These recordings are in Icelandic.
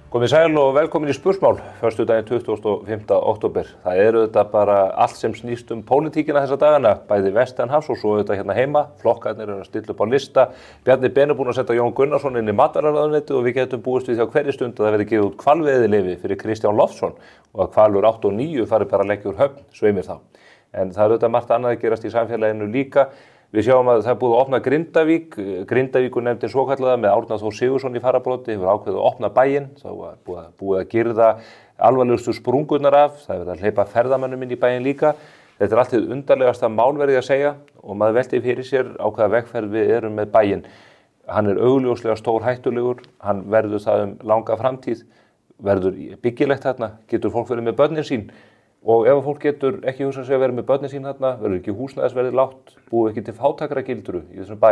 Komið sæl og velkomin í Spursmál, föstudaginn 25. október. Það auðvitað bara allt sem snýst pólitíkina þessa dagana, bæði vestanhafs og svo auðvitað hérna heima. Flokkarnir eru að stilla upp á lista. Bjarni Ben búinn að setja Jón Gunnarsson inn í matvælaráðuneytið og við getum búist við því á hverri stund að það verði gefið út hvalveiðileyfi fyrir Kristján Loftsson og að hvalur 8 og 9 fari bara að leggja úr höfn, sveimir þá. En það auðvitað margt annað að gerast í samfélaginu líka. Við sjáum að það búið að opna Grindavík. Grindavíkurnefndin svokallaða með Árna Þór Sigurðsson í fararbroddi hefur ákveðið að opna bæinn. Það var búið að girða alvarlegustu sprungurnar af. Það er verið að hleypa ferðamönnum inn í bæinn líka. Þetta er allt hið undarlegasta mál verið að segja og maður velti fyrir sér á hvaða vegferð við erum með bæinn. Hann er augljóslega stór hættulegur. Hann verður það langa framtíð. Verður byggilegt þarna. Getur fólk verið með börnin sín. Og ef fólk getur ekki hugsað sig að vera með börnin sín þarna, verður ekki húsnæðisverðið lágt, búið ekki til fátækragildru í þessum bæ.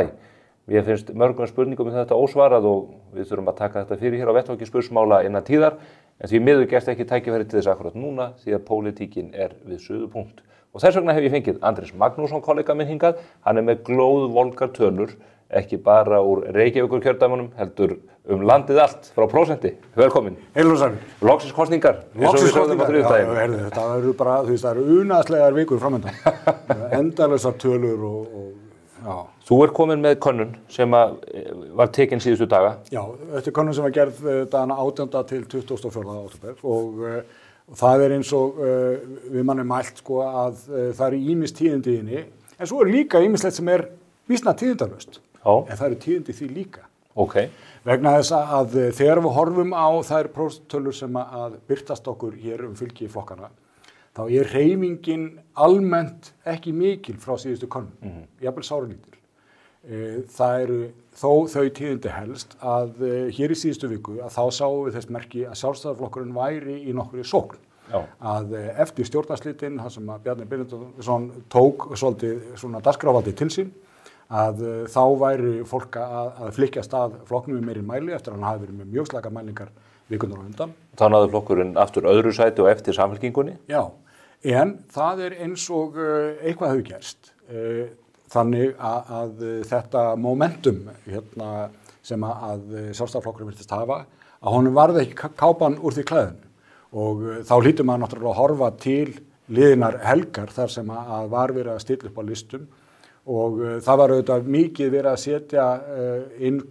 Mér finnst mörgum spurningum þetta ósvarað og við þurfum að taka þetta fyrir hér á vettvangi Spursmála innan tíðar, en því miður gefst ekki tækifæri til þess akkurat núna því að pólitíkin er við suðupunkt. Og þess vegna hef ég fengið Andrés Magnússon kollega minn hingað, hann er með glóðvolgar tölur, ekki bara úr Reykjavíkurkjördæmunum, heldur landið allt frá prósenti. Velkomin. Heil og sæl. Loksins kosningar. Loksins kosningar, já, þetta eru bara, það eru unaðslegar vikur framöndan. Endalausar tölur já. Þú komin með könnun sem var tekin síðustu daga. Já, þetta könnun sem var gerð dagana 18. til 24. október og það eins og við manni mælt að það eru ýmis tíðindi í henni, en svo líka ýmislegt sem býsna tíðindalaust. En það eru tíðindi því líka. Okay. Vegna þess að þegar við horfum á þær prósentölur sem að birtast okkur hér fylgi í flokkana, þá hreyfingin almennt ekki mikil frá síðustu könnun, jafnvel sáralítil. Það eru þó þau tíðindi helst að hér í síðustu viku að þá sáum við þess merki að Sjálfstæðisflokkurinn væri í nokkurri sókn. Já. Að eftir stjórnarslitin, þar sem að Bjarni Benediktsson tók svolítið svona dagskrárvaldið til sín, að þá væri fólk að flykkjast að flokknum í meiri mæli eftir að hann hafi verið með mjög slaka mælingar vikurnar á undan. Þá náði flokkurinn aftur öðru sæti og eftir Samfylkingunni? Já, en það eins og eitthvað hefur gerst. Þannig að þetta momentum sem að Sjálfstæðisflokkurinn virtist hafa, að honum varði ekki kápan úr því klæðinu. Og þá hlýtur maður náttúrulega að horfa til liðinar helgar þar sem að var verið að stilla upp á listum. Og það var auðvitað mikið verið að setja inn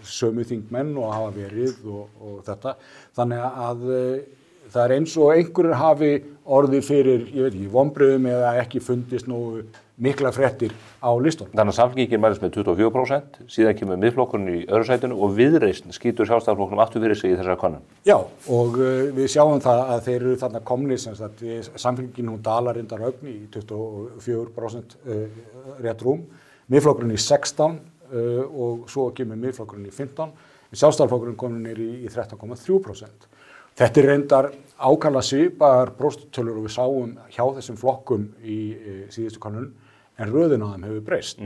sömu þingmenn og hafa verið og þetta. Þannig að það eins og einhverjir hafi orðið fyrir, ég veit ekki, vonbrigðum eða ekki fundist nógu mikla fréttir á listunum. Þannig að Samfylkingin mælist með 24%, síðan kemur Miðflokkurinn í öðru sætinu og Viðreisn skýtur Sjálfstæðisflokknum aftur fyrir sig í þessari könnun. Já, og við sjáum það að þeir eru þarna komnir sem sagt, Samfylkingin hún dalar reyndar ögn í 24% rétt rúm, Miðflokkurinn í 16% og svo kemur Miðflokkurinn í 15%, Sjálfstæðisflokkurinn komin niður í 13,3%. Þetta reyndar ákaflega svipaðar prósentölur og við sáum hjá þessum flokkum í síðustu könnun, en röðin á þeim hefur breyst.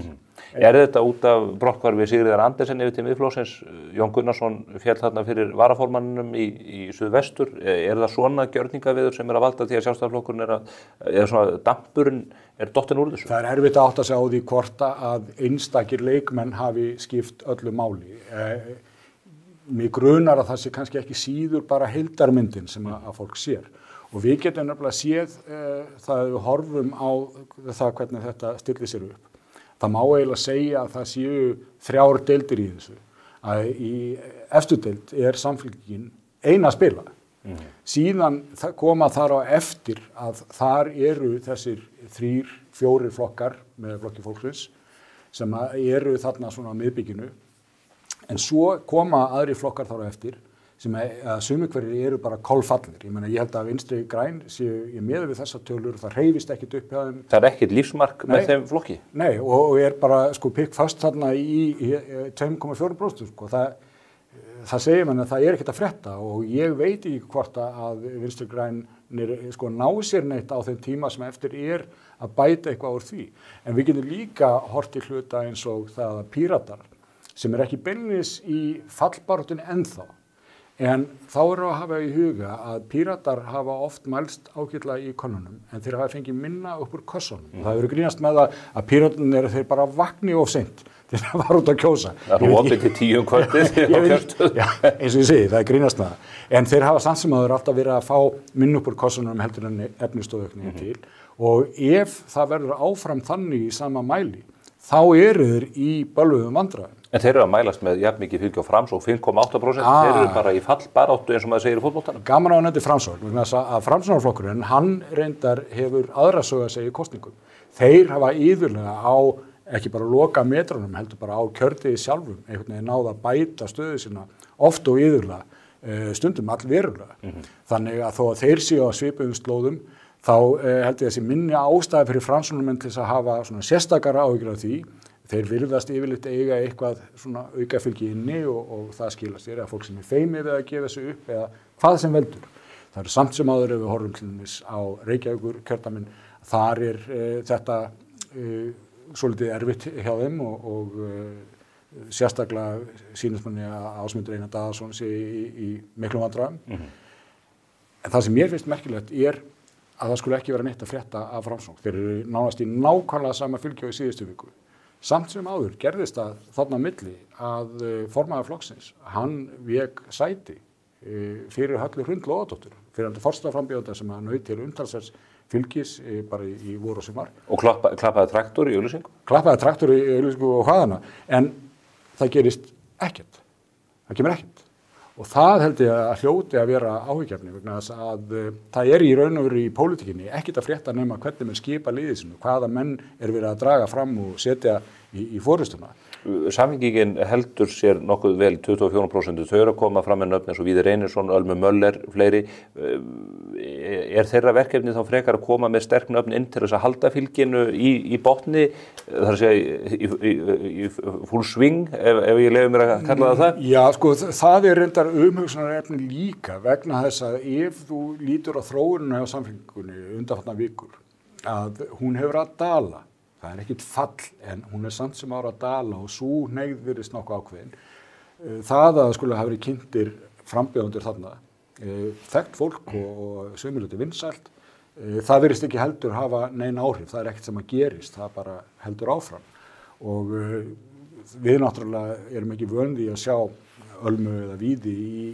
Er þetta út af brotthvarfi Sigríðar Andersen yfir til Miðflokksins? Jón Gunnarsson féll þarna fyrir varaformanninum í suðvestur. Er það svona gjörningaveður sem að valda því að Sjálfstæðisflokkurinn eða svona dampurinn dottin úr þessu? Það erfitt að átta sig á því hvort að einstakir leikmenn hafi skipt öllu máli. Mig grunar að það sé kannski ekki síður bara heildarmyndin sem að fólk sér. Og við getum nefnilega séð það við horfum á það hvernig þetta stillir sér upp. Það má eiginlega segja að það séu 3 deildir í þessu. Að í efstu deild Samfylkingin eina að spila. Síðan koma þar á eftir að þar eru þessir 3-4 flokkar með Flokki fólksins sem eru þarna svona á miðbygginu. En svo koma aðri flokkar þar á eftir sem að sumir hverjir eru bara kolfallir. Ég held að Vinstri græn séu með við þessar tölur, það hreyfist ekkit upp hjá þeim. Það er ekkit lífsmark með þeim flokki? Nei, og bara pikkfast þarna í 2,4%. Það segir mann að það er ekkit að frétta og ég veit ekki hvort að Vinstri grænir ná sér neitt á þeim tíma sem eftir að bæta eitthvað úr því. En við getum líka hort til hluta eins og það að Píratar sem ekki beinlínis í fallbaráttunni ennþá, En þá að hafa í huga að Píratar hafa oft mælst ágætlega í könnunum en þeir hafa fengið minna upp úr kössunum. Það hefur grínast með að Píratarnir þeir bara vakni of seint til að fara út að kjósa. Það er opið til 10 kvöldið á kjörstöð. Já, eins og ég segi, það er grínast með það. En þeir hafa samt sem áður alltaf verið að fá minna upp úr kössunum heldur en efnistöðaukningi til. Og ef það verður áfram þannig í sama mæli, þá eru þeir í bölvuðum vandræðum. En þeir eru að mælast með jafn mikið fylgi á Framsókn, 5,8%, þeir eru bara í fallbaráttu eins og maður segir í fótboltanum. Gaman á að nefndi Framsókn, vegna þess að Framsóknarflokkurinn, hann reyndar hefur aðra sögu að segja í kosningum. Þeir hafa iðurlega á, ekki bara loka metrunum, heldur bara á kjörtiði sjálfum, einhvern veginn náða að bæta stöðu sína, oft og iðurlega, stundum allverulega. Þannig að þó að þeir séu á svipuðum slóðum, þá held ég þessi minni ástæði fyrir Framsóknarmenn til þess að hafa svona sérstakara áhyggjur af því. Þeir virðast yfirleitt eiga eitthvað svona aukafylgi inni og það skilast þér að fólk sem er feimið við að gefa þessu upp eða hvað sem veldur. Það eru samt sem áður ef við horfum til dæmis á Reykjavíkur kjördæmin, þar er þetta svolítið erfitt hjá þeim og sérstaklega sýnist manni að Ásmundur Einar Daðason sé í miklum vandræðum. En það sem mér finnst merkilegt er að það skulle ekki vera neitt að frétta af Framsókn. Þeir eru nánast í nákvæmlega sama fylgi og í síðustu viku. Samt sem áður gerðist það þarna á milli að formaður flokksins, hann vék sæti fyrir Höllu Hrund Logadóttur, fyrir hann forsetaframbjóðanda sem hann naut til umtalsverðs fylgis bara í vor og sumar. Og klappaði traktor í auglýsingu? Klappaði traktor í auglýsingu og hvaðana, en það gerist ekkert. Það kemur ekkert. Og það held ég að hljóti að vera áhyggjefni vegna þess að það er í raun og veru í pólitíkinni ekkert að frétta nema hvernig menn skipa liðið sinu, hvaða menn er verið að draga fram og setja í forystuna. Samfylkingin heldur sér nokkuð vel 24%, þau eru að koma fram með nöfn eins og Víðir Einarsson, Ölmu Möller, fleiri. Er þeirra verkefni þá frekar að koma með sterk nöfn inn til þess að halda fylginu í botni, þar að segja í full swing, ef ég leyfi mér að kalla það? Já, sko, það er reyndar umhugsunarefni líka vegna þess að ef þú lítur á þróunina hjá Samfylkingunni undanfarna vikur, að hún hefur að dala. Það er ekkert fall, en hún er samt sem ára að dala og svo hneigð virðist nokkuð ákveðin. Það að skulle hafa verið kynntir frambjóðendur þarna, þekkt fólk og sömuleyti vinsælt, það virðist ekki heldur hafa nein áhrif, það er ekkert sem að gerist, það bara heldur áfram. Og við náttúrulega erum ekki vöndi að sjá Ölmu eða Víði í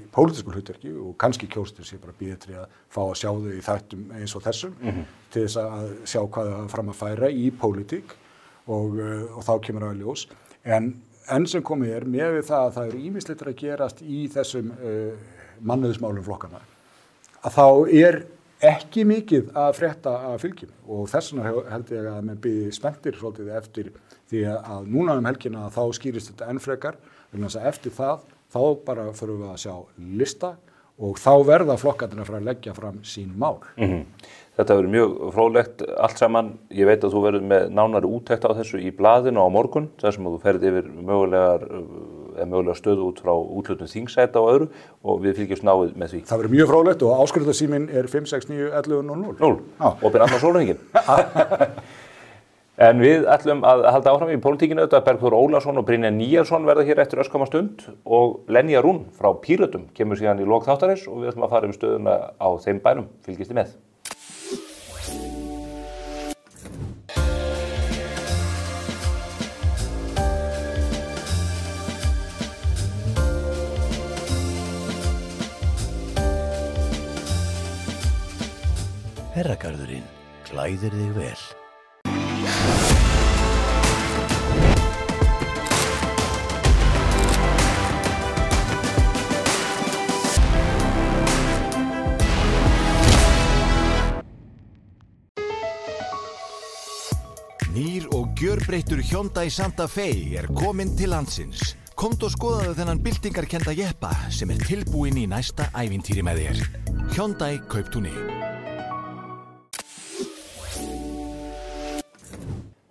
pólitísku hlutverki og kannski kjóstur sé bara bíða til að fá að sjá þau í þættum eins og þessum til þess að sjá hvað það fram að færa í pólitík og þá kemur það í ljós. En enn sem komið er með við það að það eru ýmislegt að gerast í þessum mannauðsmálum flokkana að þá er ekki mikið að frétta af fylginu og þess vegna held ég að menn bíði spenntir svolítið eftir því að núna helgina þá skýrist þetta enn frekar. Eftir það, þá bara förum við að sjá lista og þá verða flokkarnir að fara að leggja fram sín mál. Þetta verður mjög fróðlegt allt saman. Ég veit að þú verður með nánari úttekt á þessu í blaðinu á morgun, þar sem þú ferð yfir mögulega stöðu út frá úthlutun þingsæta og öðru og við fylgjumst náið með því. Það verður mjög fróðlegt og áskriftarsíminn er 5691100. 0. Opinn allan sólarhringinn. En við ætlum að halda áfram í pólitíkinu auðvitað. Bergþór Ólason og Brynjar Níelsson verða hér eftir örskamma stund og Lenja Rún frá Pírötum kemur síðan í lok þáttarins og við ætlum að fara stöðuna á þeim bænum. Fylgist þið með. Herragarðurinn klæðir þig vel. Nýr og gjörbreyttur Hyundai Santa Fe er kominn til landsins. Komdu og skoðaðu þennan byltingarkennda jeppa sem er tilbúinn í næsta ævintýri með þér. Hyundai Kauptúni.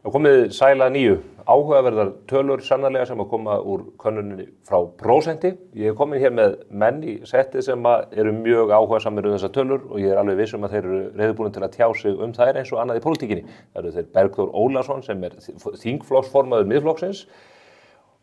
Það komið sæla 9. Áhugaverðar tölur sannarlega sem að koma úr könnuninni frá prósenti. Ég hef komið hér með menn í settið sem eru mjög áhugasamir þessar tölur og ég er alveg viss að þeir eru reiðubúnir til að tjá sig þær eins og annað í pólitíkinni. Það eru þeir Bergþór Ólason sem er þingflokksformaður Miðflokksins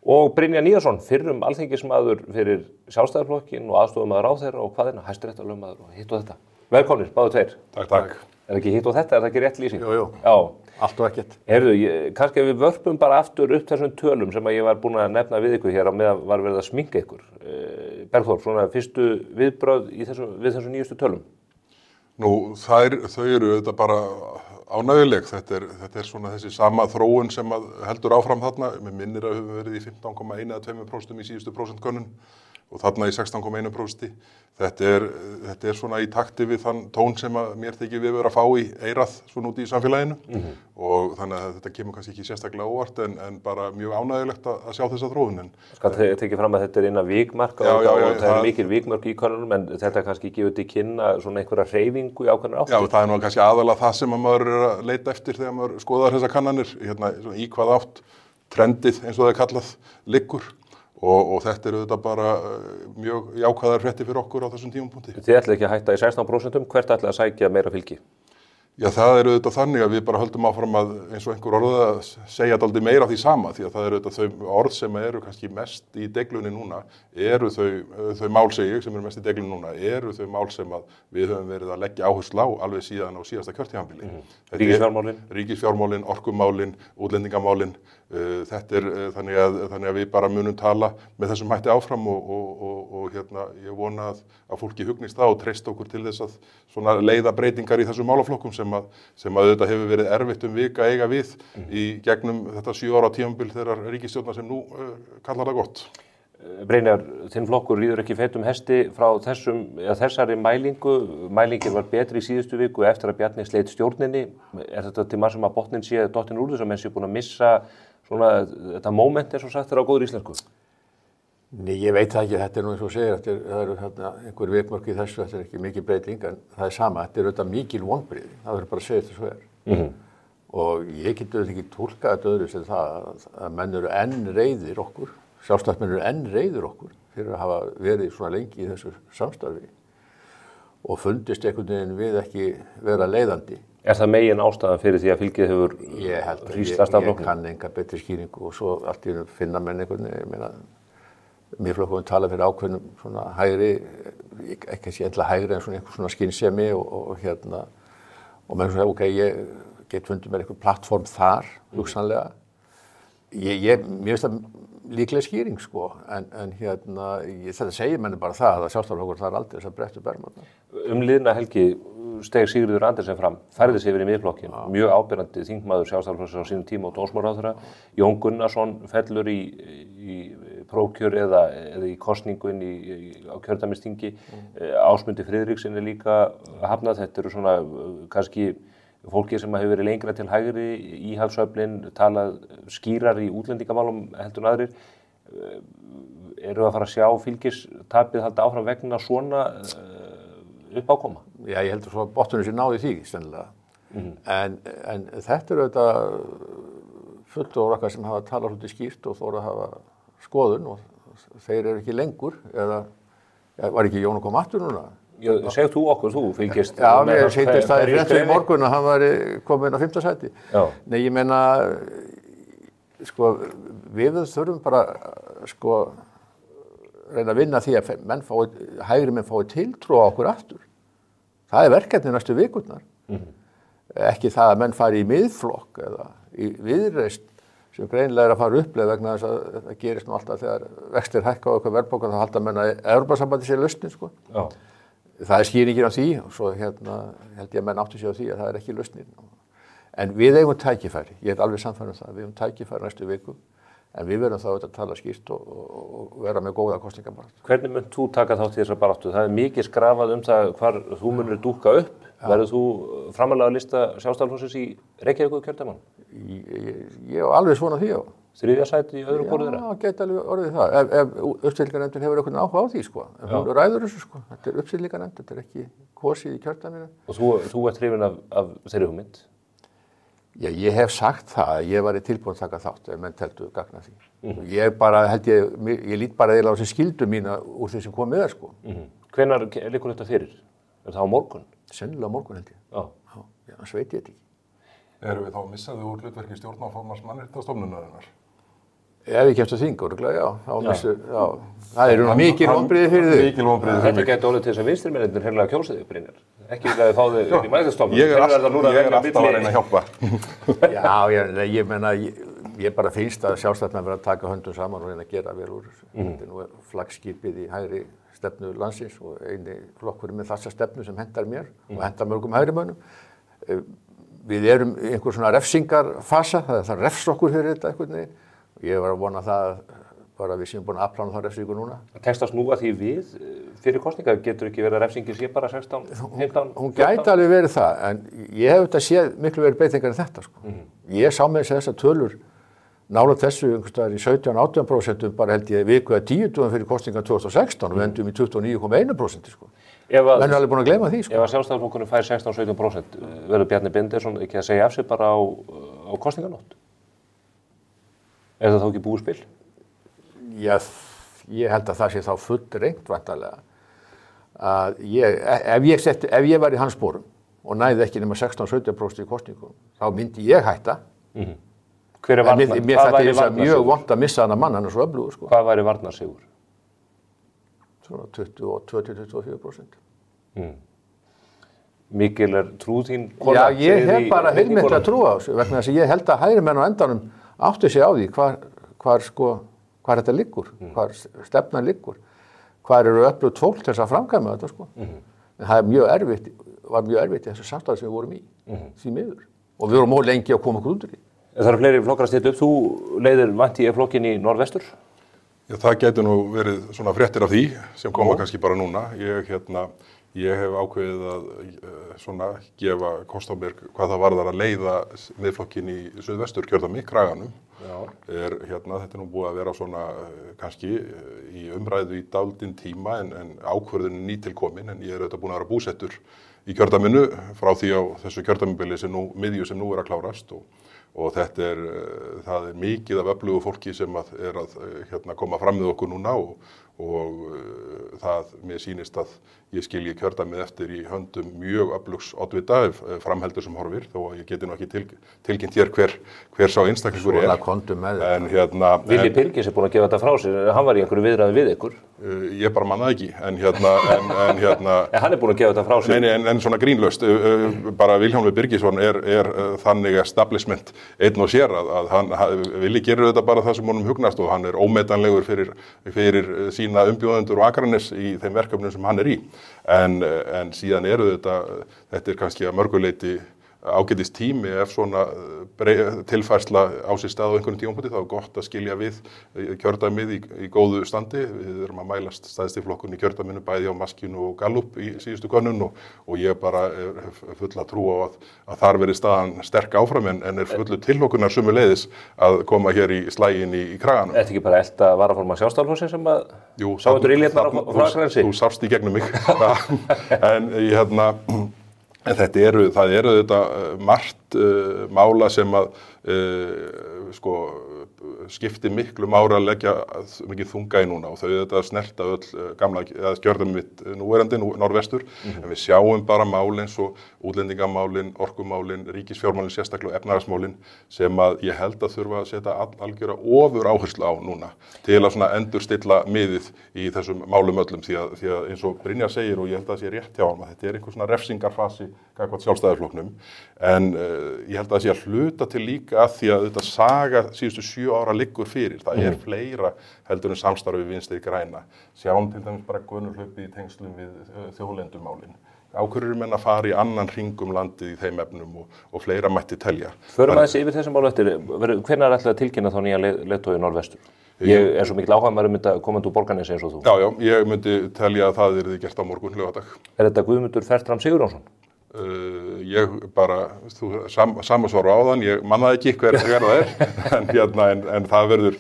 Og Brynjar Níelsson, fyrrum alþingismaður fyrir Sjálfstæðisflokkinn og aðstofamaður ráðherra og hvaðina, hæstaréttarlögmaður og hitt og þetta. Velkomnir, báðu tveir. Takk. Er ekki hitt og þetta, er það ekki rétt lýsing? Jú, Já. allt og ekkert. Heyrðu, kannski við vörpum bara aftur upp þessum tölum sem að ég var búin að nefna við ykkur hér á meðan var verið að sminka ykkur. Bergþór, svona fyrstu viðbrögð við þessum nýjustu tölum? Nú, þau eru auðvitað bara ánægjuleg. Þetta er svona þessi sama þróun sem að heldur áfram þarna. Mér minnir að við höfum verið í 15,1 eða 2% í síðustu prósentkönnun og þarna í 16,1%. Þetta er svona í takti við þann tón sem að mér þykir við vera að fá í eyrað svona út í samfélaginu og þannig að þetta kemur kannski ekki sérstaklega óvart en bara mjög ánægjulegt að sjá þessa þróun. Skal tekið fram að þetta er innan vikmarka og það er mikil vikmörk í könnunum en þetta kannski gefur til kynna svona einhverja hreyfingu í ákveðnar áttir. Já, það er nú kannski aðalega það sem að maður er að leita eftir þegar maður skoðar þessa kannanir, í hvað átt trendið eins og það er kallað liggur. Og þetta auðvitað bara mjög jákvæðar fréttir fyrir okkur á þessum tímapunkti. Þið ætlaði ekki að hætta í 16%, hvert ætlaði að sækja meira fylgi? Já, það er auðvitað þannig að við bara höldum áfram að eins og einhver orðið að segja dálítið meira af því sama því að það eru auðvitað þau orð sem eru kannski mest í deglunni núna eru þau mál segi ég sem eru mest í deglunni núna eru þau mál sem að við höfum verið að leggja áherslu á alveg síðan á síðasta kjörtímabili. Ríkisfjármálin, orkumálin, útlendingamálin. Þetta er þannig að við bara munum tala með þessum hætti áfram og ég vona að fólki hugnist það og treysta okkur til þess að svona leiða breytingar í þessum málaflokkum sem auðvitað hefur verið erfitt vika að eiga við í gegnum þetta 7 ára tímabil þeirrar ríkisstjórnar sem nú kallar það gott. Brynjar, þinn flokkur ríður ekki feitum hesti frá þessari mælingu. Mælingin var betri í síðustu viku eftir að Bjarni sleit stjórninni. Er þetta til marg sem að botnin sé dottin úr þess að menn sé búin að missa svona þetta moment eins og sagt þeirra á góður íslensku? Nei, ég veit það ekki, þetta er nú eins og segir, það eru einhver vikmörk í þessu, þetta er ekki mikil breyting en það er sama, þetta er auðvitað mikil vonbrigði, það verður bara að segja þetta svo er. Og ég get auðvitað ekki túlkað þetta öðru sem það að menn eru enn reiðir okkur, sjálfstæðismenn eru enn reiðir okkur fyrir að hafa verið svona lengi í þessu samstarfi og fundist einhvern veginn við ekki vera leiðandi. Er það megin ástæðan fyrir því að fylgið hefur hríslast af flokknum? Ég kann enga betri skýringu og svo allt í finna menn einhvern veginn, ég meina, Miðflokkurinn tala fyrir ákveðnum svona hægri, ekki sé endla hægri en svona einhver svona skynsemi og menn svona, ok, ég get fundið mér einhver plattform þar, hugsanlega. Mér finnst það líklega skýring, sko, en þetta segir menni bara það að Sjálfstæðisflokkurinn þarf aldrei þess að bretta upp ermarnar. Liðna helgi steig Sigríður Andersen fram, færði sig yfir í Miðflokkinn, mjög áberandi þingmaður Sjálfstæðisflokksins á sínum tíma og dómsmálaráðherra. Jón Gunnarsson fellur í prófkjör eða í kosningu inn á kjördæmisþingi. Ásmundi Friðriksson er líka hafnað. Þetta eru svona kannski fólki sem hefur verið lengra til hægri, íhaldsöflin, talað skýrar í útlendingamálum heldur en aðrir. Eru að fara að sjá fylgistapið halda áfram vegna svona uppákoma? Já, ég heldur svo að botnurinn sé náði því, sennilega. En þetta eru auðvitað fulltrúar okkar sem hafa talað svolítið skýrt og þóra að hafa skoðun og þeir eru ekki lengur, eða var ekki Jón að koma aftur núna? Já, segð þú okkur, þú fylgist. Já, mér sýndist það í fréttum í morgun að hann væri kominn á 5. sæti. Já. Nei, ég meina, sko, við þurfum bara, sko, reyna að vinna því að hægri menn fái tiltrú á okkur aftur. Það er verkefni næstu vikurnar. Ekki það að menn fari í miðflokk eða í viðreisn sem greinilega er að fara uppleið vegna þess að það gerist nú alltaf þegar vextir hækka og eitthvað verðbólgan þá halda menn að Evrópusambandið sé lausnin, sko. Já. Það er skýringin á því og svo held ég að menn áttu sig á því að það er ekki lausnin. En við eigum tækifæri, ég er alveg sannfærður um það, við eigum tækifæri næstu viku en við verðum þá að tala skýrt og vera með góða kosningabaráttu. Hvernig munt þú taka þátt í þessar baráttu? Það er mikið skrafað það hvar þú munir dúkka upp. Verður þú framalega að lista Sjálfstæðisflokksins í Reykjavíkurkjördæmanum? Ég á alveg svona því á. 3. sæti í öðru hvoru þeirra? Já, geti alveg orðið það. Ef uppstillingarnefndin hefur einhvern áhuga á því, sko. En hún ræður þessu, sko. Þetta er uppstillingarnefnd, þetta er ekki kosið í kjördæminu. Og þú ert hrifinn af þeirri hugmynd? Já, ég hef sagt það að ég væri tilbúin að taka þátt ef menn teldu gagna því. Ég bara ég lít bara eiginlega á þessi skyldu mína úr því sem komið er, sko. Hvenær liggur þetta fyrir? Er það á morgun? Sennilega á morgun, held ég. Já, það veit ég þetta ekki. Erum við þá að missa þau úr hlutverki stjórnarformanns Mannréttindastofnunarinnar? Ef ég kemst að þing, já, já. Það eru mikil vonbrigði fyrir þig. Mikil vonbrigði fyrir mig. Þetta gæti orðið til þess að vinstrimennirnir hreinlega kjósa þig, Brynjar. Ekki vilja að fá þig inn í mæðistofnun. Ég er alltaf að reyna að hjálpa. Já, ég meina, ég bara finnst að sjálfstæðismenn verða að taka höndum saman og reyna að gera vel úr þessu. Þetta nú flaggskipið í hægri stefnu landsins og eini flokkurinn með þessa stefnu sem hendar mér og hendar mörgum hægrimönnum. Við erum í einhver svona refsingarfasa, það refs okkur fyrir þetta einhvern veginn. Ég var að vona það bara við séum búin að afplána það refsingu núna. Tekst að snúa því við fyrir kosningar, getur ekki verið að refsingin sé bara 16, 15? Hún gæti alveg verið það, en ég hef þetta séð miklu verið breytingar en þetta, sko. Ég sá með þessar tölur nálægt þessu einhvers staðar í 17-18% bara held ég viku eða 10 dögum fyrir kosningar 2016 og við endum í 29,1%, sko. Menn er alveg búin að gleyma því, sko. Ef að Sjálfstæðisflokkurinn fær 16-17%, verður Bjarni Benediktsson ekki að segja af sig bara á kosninganótt? Er það þá ekki búið spil? Já, ég held að það sé þá full reynt væntanlega. Ef ég var í hans sporum og næði ekki nema 16-17% í kosningum, þá myndi ég hætta. Hver er varnar? Mér þetta er þess að mjög vont að missa hann að mann, hann er svo öflugur, sko. Hvað væri varnarsigur? Svona 22-24%. Mikil er trú þín? Já, ég hef bara heilmikla trú á þessu, vegna þess að ég held að hægrimenn á endanum átti sig á því hvar þetta liggur, hvar stefnan liggur, hvar eru öflugt fólk til þess að framkvæma þetta, sko. En það var mjög erfitt í þessu samstæði sem við vorum í, því miður. Og við vorum mjög lengi að koma okkur undir því. Það eru fleiri flokkar að stilla upp. Þú leiðir vænti í flokkin í Norðvestur? Já, það getur nú verið svona fréttir af því sem koma kannski bara núna. Ég hef ákveðið að svona gefa kost á mér hvað það varðar að leiða miðflokkin í Suðvesturkjördæmi, Kraganum. Þetta er nú búið að vera svona kannski í umræðu í dálítinn tíma en ákvörðunin nýtilkomin, en ég er auðvitað búin að vera búsettur í kjördæminu frá því á þessu kjördæmibili miðju sem nú er að klárast og það er mikið af öflugu fólki sem er að koma fram með okkur núna og það mér sýnist að ég skilji kjördæmið eftir í höndum mjög öflugs oddvita framheldur sem horfir, þó að ég geti nú ekki tilkynnt hér hver sá einstaklingur er. Svona kondum með þetta. Villi Birgis er búinn að gefa þetta frá sér, hann var í einhverju viðræðu við ykkur. Ég bara man það ekki, en hann er búinn að gefa þetta frá sér. Nei, en svona grínlaust, bara Vilhjálmur Birgisson er þannig establishment einn og sér að Villi gerir þetta bara það sem honum hugnast og hann er ómetanlegur fyrir sína umbjóðendur og Akranes í þeim verkefnum sem hann er í. En síðan þetta er kannski að mörguleiti ágætist tími ef svona tilfærsla á sér stað á einhvern tímapunkti, þá er gott að skilja við kjördæmið í góðu standi. Við erum að mælast stæðsti flokkurinn í kjördæminu bæði á Maskínu og Gallup í síðustu könnun og ég bara er full að trú á að þar verið staðan sterk áfram en er fullu tilhlökkunar sömuleiðis að koma hér í slaginn í Kraganum. Þetta ekki bara elta varaformann Sjálfstæðisflokksins sem að sá þetta rílétnar á Akranesi? Þú sást í gegnum mig. En það eru þetta margt mála sem að skipti miklu máli að leggja mikið þunga í núna og þau þetta snerta öll gamla kjördæmi mitt núverandi Norðvestur, en við sjáum bara mál eins og útlendingamálin, orkumálin, ríkisfjármálin, sérstaklega efnahagsmálin sem að ég held að þurfa að setja algjöra ofur áherslu á núna til að svona endurstilla miðið í þessum málum öllum því að eins og Brynjar segir og ég held að það sé rétt hjá hann að þetta er einhver svona refsingarfasi gagnvart Sjálfstæðisflokknum, en ég held að það sé að hluta til líka að því að þetta saga síðustu 7 ára liggur fyrir. Það er fleira heldur en samstarfi við Vinstri græna. Sjáum til dæmis bara Gunnarhlaupið í tengslum við þjóðlendumálin. Á hverju menn að fara í annan hring landið í þeim efnum og fleira mætti telja. Förum aðeins yfir þessum málu eftir. Hvenær ætlaði að tilkynna þá nýja leiðtogi Norðvestur? Ég er svo mikil áhugamaður að koma út úr Borgarnesi eins og þú. Já, ég myndi telja að það yrði gert á morgun laugardag. Er þetta Guðmundur Fertram Sigurjónsson? Ég bara, sama svar á áðan, ég mannaði ekki hver það er, en það verður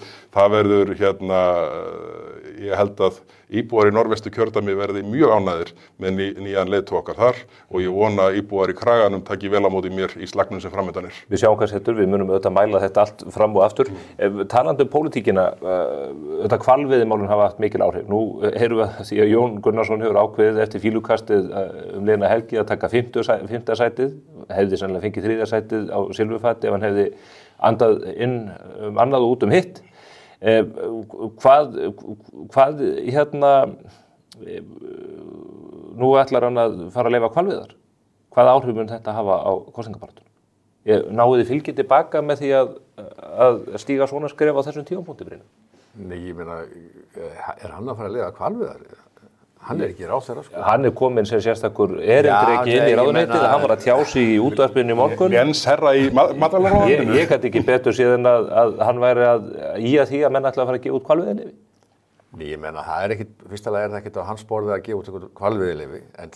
ég held að íbúar í Norðvestu kjördæmi verði mjög ánægðir með nýjan leiðtoga okkar þar og ég vona að íbúar í Kraganum taki vel á móti mér í slagnum sem framöndan er. Við sjáum hvað þetta, við munum auðvitað mæla þetta allt fram og aftur. Talandi pólitíkina, auðvitað hvalveiðimálin hafa haft mikil áhrif. Nú heyrum við því að Jón Gunnarsson hefur ákveðið eftir fílukastið liðna helgi að taka 5. sætið, hefði sannlega fengið 3. sætið á silfurfati ef hann hefði andað inn annað og út hitt. Hvað hérna, nú ætlar hann að fara að leyfa hvalveiðar. Hvað áhrif mun þetta hafa á kosningabaráttunni? Náið þið fylgið tilbaka með því að stíga svona skref á þessum tímapunkti, Brynjar? Nei, ég meina, er hann að fara að leyfa hvalveiðar? Hann er ekki ráðherra, sko. Hann er kominn sem sérstakur erindreki inn í ráðuneytið, hann var að tjá sig í útvarpinu í morgun. Jens herra í matvælaráðuneytinu. Ég gæti ekki betur síðan að hann væri að því að menn ætla að fara að gefa út hvalveiðileyfi. Nei, ég meina, það er ekkit, fyrstulega er það ekkit á hans borði að gefa út hvalveiðileyfi, en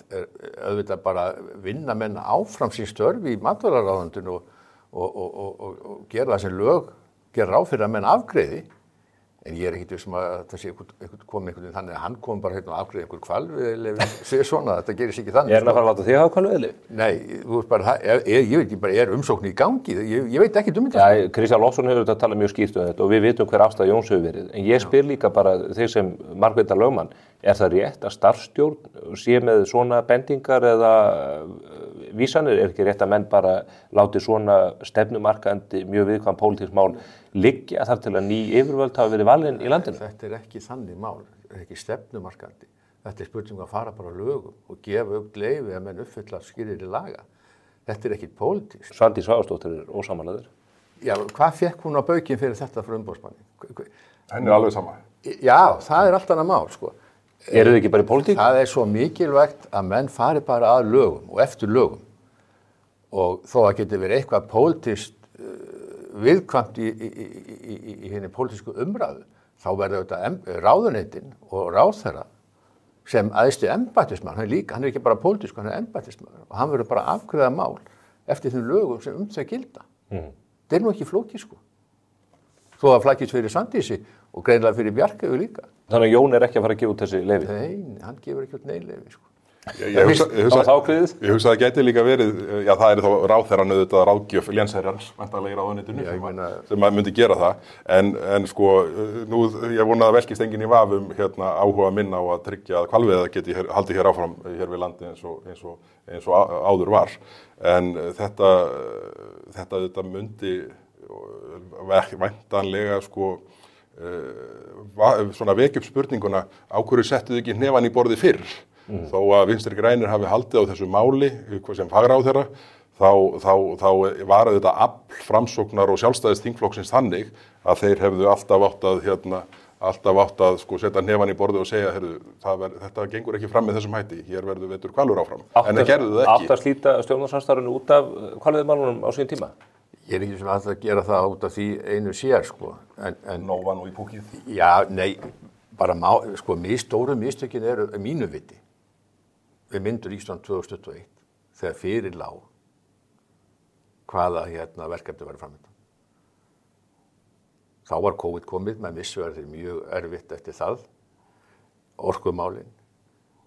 auðvitað bara vinna menn áfram sín störf í matvælaráðuneytinu og gera það sem lög, gera ráð fyrir að menn afgreiði. En ég er ekkert vissum að það sé komið einhvern veginn þannig að hann kom bara hérna og afgreiði einhver hvalveiðileyfi, segir svona, þetta gerist ekki þannig. Er hann að fara að láta þig hafa hvalveiðileyfi? Nei, þú veist bara, ég veit ekki bara, er umsókn í gangi, ég veit ekki um þetta. Já, Kristján Loftsson hefur þetta talað mjög skýrt um þetta og við vitum hver afstæða Jóns hefur verið. En ég spyr líka bara þeir sem margveita lögmann, er það rétt að starfsstjórn sé með svona bendingar eða vísanir? Er ekki rétt að menn bara láti svona stefnumarkandi mjög viðkvæm pólitísk mál liggja þar til að ný yfirvöld hafa verið valin í landinu? Þetta er ekki þannig mál, þetta er ekki stefnumarkandi. Þetta er spurning að fara bara lögum og gefa upp leyfi að menn uppfylla skilyrði laga. Þetta er ekki pólitískt. Svandís Svavarsdóttir er ósammálaður. Já, hvað fekk hún á baukinn fyrir þetta frá umboðsmanni? Henni er alveg sama. Já, það er allt annað mál, sko. Eru þið ekki bara í pólitík? Það er svo mikilvægt að menn fari bara að lögum og eftir lögum. Og þó að geti verið eitthvað pólitískt viðkvæmt í henni pólitísku umræðu, þá verður þetta ráðuneytin og ráðherra sem æðsti embættismaður, hann er ekki bara pólitísku, hann er embættismaður og hann verður bara að afgreiða mál eftir þeim lögum sem þau gilda. Það er nú ekki flókið, sko. Þó að flækist fyrir Svandísi og greinilega fyrir Bjarkeyju líka. Þannig að Jón er ekki að fara að gefa út þessi leyfi? Nei, hann gefur ekki út nein leyfi, sko. Ég hugsa að það geti líka verið, já það er þá ráðherrann auðvitað ráðgjöf Jens herrans, væntanlega í ráðuneytinu sem myndi gera það, en sko, nú ég vona að velkist enginn í vafum áhuga minna á að tryggja að hvalveiðar geti haldið hér áfram hér við landi eins og áður var, en þetta myndi væntanlega sko svona vekja upp spurninguna á hverju settuðu ekki hnefann í borðið fyrr. Þó að Vinstri grænir hafi haldið á þessu máli sem fagráðherra, þá var þetta afl framsóknar og sjálfstæðis þingflokksins þannig að þeir hefðu alltaf átt að sko setja hnefann í borðið og segja, þetta gengur ekki fram með þessum hætti, hér verður vetur hvalur áfram. En það gerðu það ekki. Átt að slíta stjórnarsamstarfinu út af hvalveiðimálunum á sín tíma? Ég er ekki sem alltaf að gera það út af því einu sér, sko. Nóvan og í púkið? Já, nei, bara sko, stóru mistökin eru mínu viti. Við myndum Ísland 2021 þegar fyrir lá hvaða verkefni væri framöndan. Þá var COVID komið, menn vissu að það er mjög erfitt eftir það, orkumálin,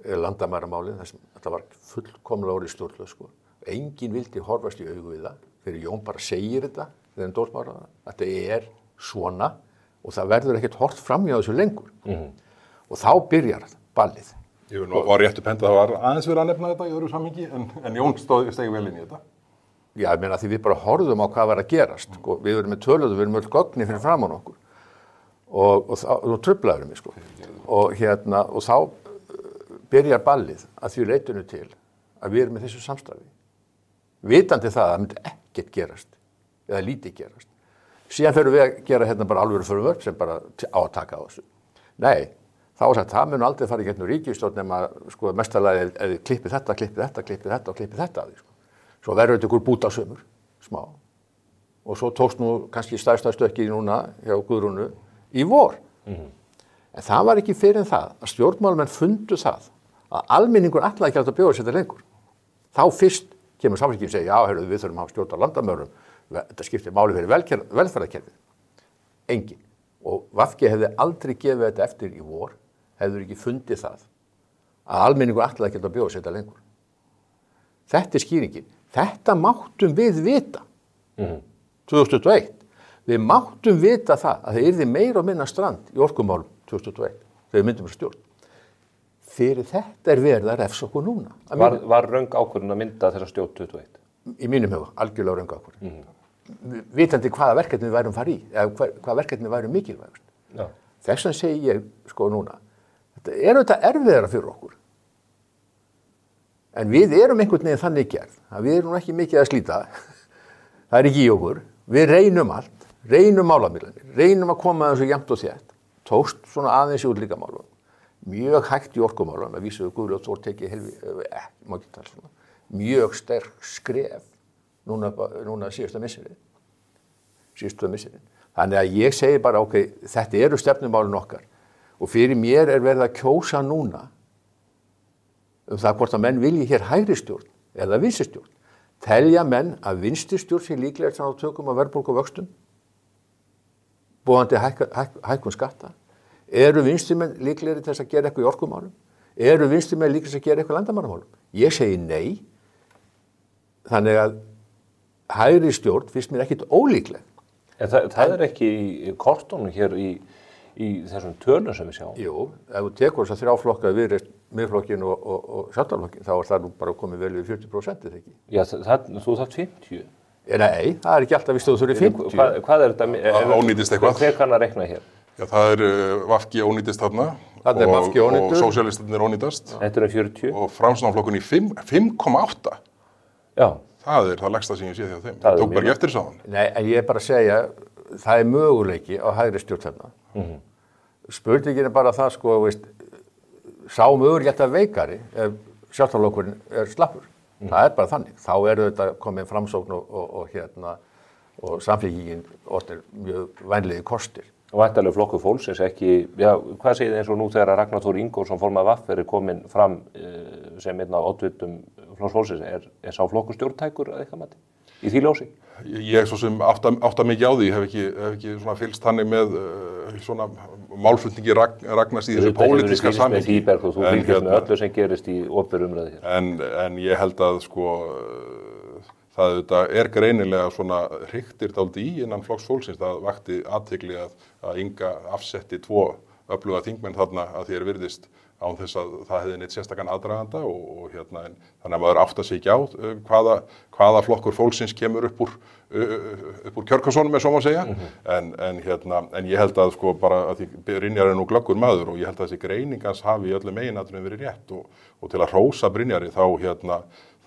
landamæramálin, þetta var fullkomlega orðið stjórnlaust, sko. Enginn vildi horfast í augu við það, fyrir Jón bara segir þetta, þegar hann dómsmálaráðherra, þetta er svona og það verður ekkert horft fram hjá þessu lengur. Og þá byrjar ballið. Ég var rétt upp henda að það var aðeins verið að nefna þetta í öðru samhengi, en Jón stegi vel inn í þetta. Já, ég meina því við bara horfðum á hvað var að gerast, sko. Við erum með töluðu, við erum með gögnin fyrir framan okkur. Og truflaður mig, sko. Og þá byrjar ballið að því leitinu til að við erum með þessu samstarfi. Vitandi það að það myndi ekkert gerast, eða lítið gerast. Síðan ferum við að gera bara alvöru frumvörp sem bara á að taka á þessu. Nei. Þá var sagt, það mun aldrei fara í gegnum ríkisstjórn nema sko mestalagi eða klippi þetta og klippi þetta að því, sko. Svo verður þetta ykkur bútasömmur, smá. Og svo tókst nú kannski stærsta stökkið núna hjá Guðrúnu í vor. En það var ekki fyrir en það að stjórnmálamenn fundu það að almenningur ætlaði ekki að bjóða sér þetta lengur. Þá fyrst kemur Samfylkingin og segir, já, heyrðu, við þurfum að hafa stjórn á landamörum, þetta skiptir máli fyrir velferðarkerfið. Engin. Og VG hefði aldrei gefið þetta eftir í vor, hefur ekki fundið það að almenningur ætlaði ekki að bjóða sér þetta lengur. Þetta er skýringin. Þetta máttum við vita 2021. Við máttum vita það að það yrði meira og minna strand í orkumálum 2021 þegar við myndum stjórn. Fyrir þetta er verið að refsa okkur núna. Var röng ákvörðun að mynda þessa stjórn 2021? Í mínum huga, algjörlega röng ákvörðun. Vitandi hvaða verkefni við værum fara í, eða hvaða verkefni værum mikilvægust. Þess vegna segi ég, sko núna, þetta erfiðara fyrir okkur. En við erum einhvern veginn þannig gerð, að við erum ekki mikið að slíta, það er ekki í okkur, við reynum allt, reynum málamiðlanir, reynum að koma þessu jafnt og þétt, tókst svona aðeins í útlíkamálum, mjög hægt í orkumálum, að vísu Guðlaugs voru tekið mjög sterk skref núna síðustu misserið. Þannig að ég segi bara, ok, þetta eru stefnumálin okkar og fyrir mér verið að kjósa núna það hvort að menn vilji hér hægri stjórn eða vinstri stjórn. Telja menn að vinstri stjórn sé líklega þannig að tökum að verðbólgu og vöxtum, boðandi hækkun skatta. Eru vinstrimenn líklegri til þess að gera eitthvað í orkumálum? Eru vinstrimenn líklegri til að gera eitthvað í landamannamálum? Ég segi nei. Þannig að hægri stjórn finnst mér ekkit ólíkleg. En það ekki í kortunum hér í þessum tölum sem við sjáum? Jú, ef þú tekur þess að 3 flokka Viðreisn, Miðflokkin og Sjálfstæðisflokkin, þá það nú bara komið vel við 40%, ekki? Já, þú þarft 50. Nei, það ekki alltaf víst að þú þurfir 50. Hvað þetta? Ónýtist eitthvað. Hver kann að reikna hér? Já, það VG ónýtist þarna og sósíalistarnir ónýtast. Þetta 40. Og Framsóknarflokkurinn í 5,8. Já. Það það lægsta sem ég sé því á þeim. Það tók bara ekki eftir þess að hann. Nei, en ég bara að segja, það möguleiki á hægri stjórn þarna. Spurningin bara það, sko, veist, sá möguleiki veikari ef Sjálfstæðisflokkurinn slappur. Það bara þannig. Þá þetta komið Framsókn og Samfylkingin orðnir mjög vænlegir kostir. Og væntanlega Flokkur fólksins ekki, já, hvað segir þið eins og nú þegar Ragnar Þór Ingólfsson formaður VAFF kominn fram sem einn af oddvitum Flokks fólksins, sá flokkur stjórntækur að eitthvað mati í því ljósi? Ég svo sem átta mikið á því, hef ekki svona fylgst þannig með svona málflutningi Ragnars í þessu pólitíska samhengi. Þú fylgist með öllu sem gerist í opinberri umræðu hér. En ég held að sko það greinilega svona hriktir dálítið í innan Flokks fólksins. Það vakti athygli að Inga afsetti 2 öfluga þingmenn þarna að því virðist án þess að það hefði neitt sérstakann aðdraganda og þannig að maður áttar sig ekki á hvaða Flokkur fólksins kemur upp úr kjörkassunum, svo má segja. En ég held að sko bara að því Brynjar nú glöggur maður og ég held að þessi greiningans hafi í öllum meginatriðum verið rétt og til að hrósa Brynjari þá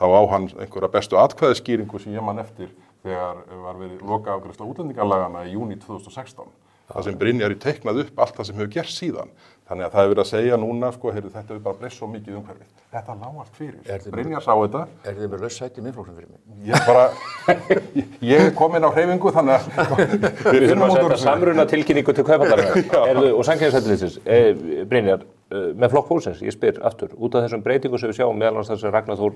á hann einhverja bestu atkvæðaskýringu sem ég man eftir þegar var verið lokaafgreiðsla útlendingalagana í júní 2016. Það sem Brynjari teiknaði upp allt það sem hefur gerst síðan. Þannig að það hefur verið að segja núna, sko, þetta hefur bara breyst svo mikið umhverfið. Þetta lá allt fyrir. Brynjar sá þetta. Þið með laus sæti í Miðflokknum fyrir mig? Ég kom inn á hreyfingu, þannig að við þurfum að setja samruna tilkynningu til Kauphallarinnar. Og samkeppniseftirlitsins, Brynjar, með Flokk fólksins, ég spyr aftur, út af þessum breytingum sem við sjáum, meðal annars þess að Ragnar Þór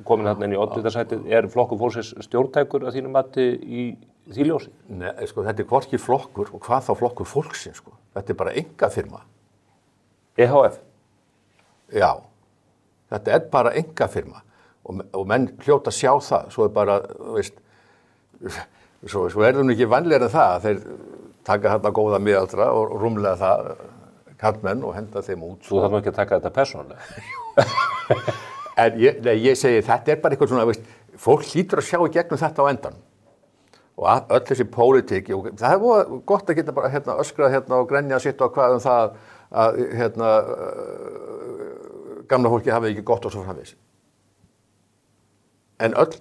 komin þarna inn í oddvitasætið, Flokkur fólksins stjórntækur að þínu mati í því ljósi? Nei, sko, þetta hvorki flokkur og hvað þá Flokkur fólksins, sko. Þetta bara einkafirma. EHF? Já, þetta bara einkafirma og menn hljóta að sjá það, svo bara, veist, svo það nú ekki vanlegri en það, þeir taka þarna góða miðaldra og rúmlega það, kallmenn og henda þeim út. Þú þarf nú ekki að taka þetta persónulega. En ég segi, þetta bara eitthvað svona, veist, fólk hlýtur að sjá í gegnum þetta á endan. Og öll þessi pólitík, það hefur gott að geta bara öskrað og grenja sitt og hvað það að gamla fólki hafi ekki gott og svo framvegis. En öll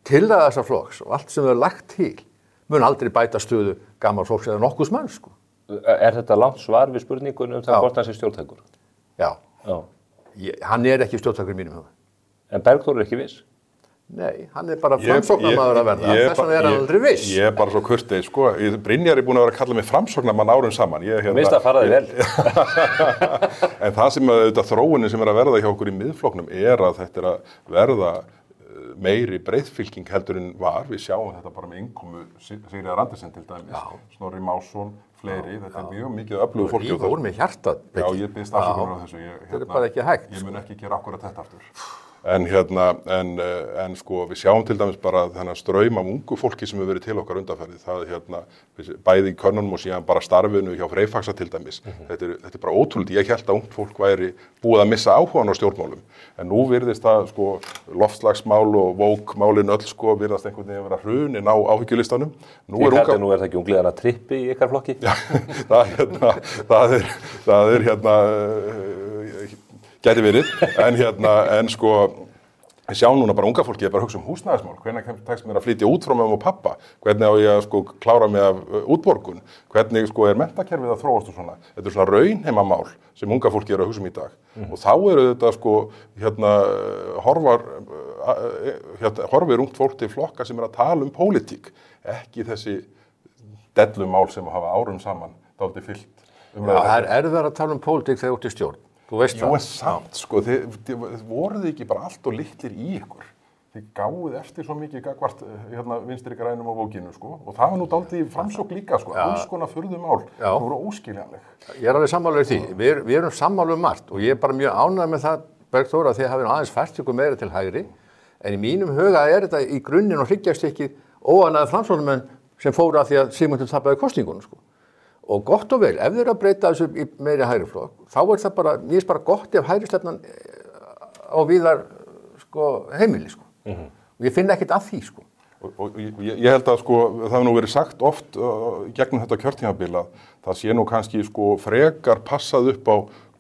tillaga þessa flokks og allt sem þau lagt til mun aldrei bæta stöðu gamla fólks eða nokkurs mann, sko. Þetta langt svar við spurningunum það hvort hann sé stjórntækur? Já. Hann ekki stjórntækur í mínum huga. En Bergþór ekki viss? Nei, hann bara framsóknarmaður að verða. Þess vegna hann aldrei viss. Ég bara svo kurteis, sko. Brynjar búin að vera að kalla mig framsóknarmann árum saman. Minnst að fara þig vel. En það sem þróunin sem að verða hjá okkur í Miðflokknum að þetta að verða meiri breiðfylking heldur en var. Við sjáum þetta bara með innkomu Sigríðar Andersen til dæmis. Snorri Másson, fleiri. Þetta mjög mikið öflugu fólki. Þú voru með hjartað. Já, ég biðst afsökunar á þessu. Þetta bara ekki hægt. Ég mun ekki gera akkurat þetta aftur. En sko við sjáum til dæmis bara þennan straum af ungu fólki sem hefur verið til okkar undanfarið. Það bæði í könnunum og síðan bara starfinu hjá Freyfaxa til dæmis. Þetta er bara ótrúlega. Ég held að ungt fólk væri búið að missa áhugann á stjórnmálum. En nú virðist það sko loftslagsmál og vókmálin öll sko virðast einhvern veginn vera hrunin á áhyggjulastanum. Nú er það ekki ungliðana trippi í ykkar flokki? Já, það er gæti verið, en sko, ég sjá núna bara unga fólki, ég er bara að hugsa húsnæðismál, hvernig tekst mér að flytja út frá mömmu og pappa, hvernig á ég að sko klára mig af útborgun, hvernig sko er menntakerfið að þróast og svona, þetta er svona raunheimamál sem unga fólki er að hugsa í dag, og þá eru þetta sko, horfir ungt fólk til flokka sem er að tala pólitík, ekki þessi dellumál sem hafa árum saman, dálítið fyllt. Það er erfiðara að tala pólitík þegar út í stjórn. Þú veist það? Jú, en samt, sko, þið voruð ekki bara allt og litlir í ykkur. Þið gáðuð eftir svo mikið gagvart vinstri grænum á vókinu, sko, og það var nú dálítið framsókn líka, sko, alls konar furðumál, það voru óskiljanleg. Ég er alveg sammála því, við erum sammála margt og ég er bara mjög ánægð með það, Bergþór, að þið hafið aðeins fært ykkur meira til hægri, en í mínum huga er þetta í grunninn og hryggjarstykkið óánægðir framsóknarmenn sem fóru að því að Sigmundur tapaði kosningunum, sko. Og gott og vel, ef þið eru að breyta þessu í meiri hægri flokk, þá er það bara, mér finnst bara gott ef hægri stefnan á víðar sko, heimili, sko. Og ég finn ekkert að því, sko. Og ég held að sko, það hefur nú verið sagt oft gegnum þetta kjörtímabil að það sé nú kannski sko frekar passað upp á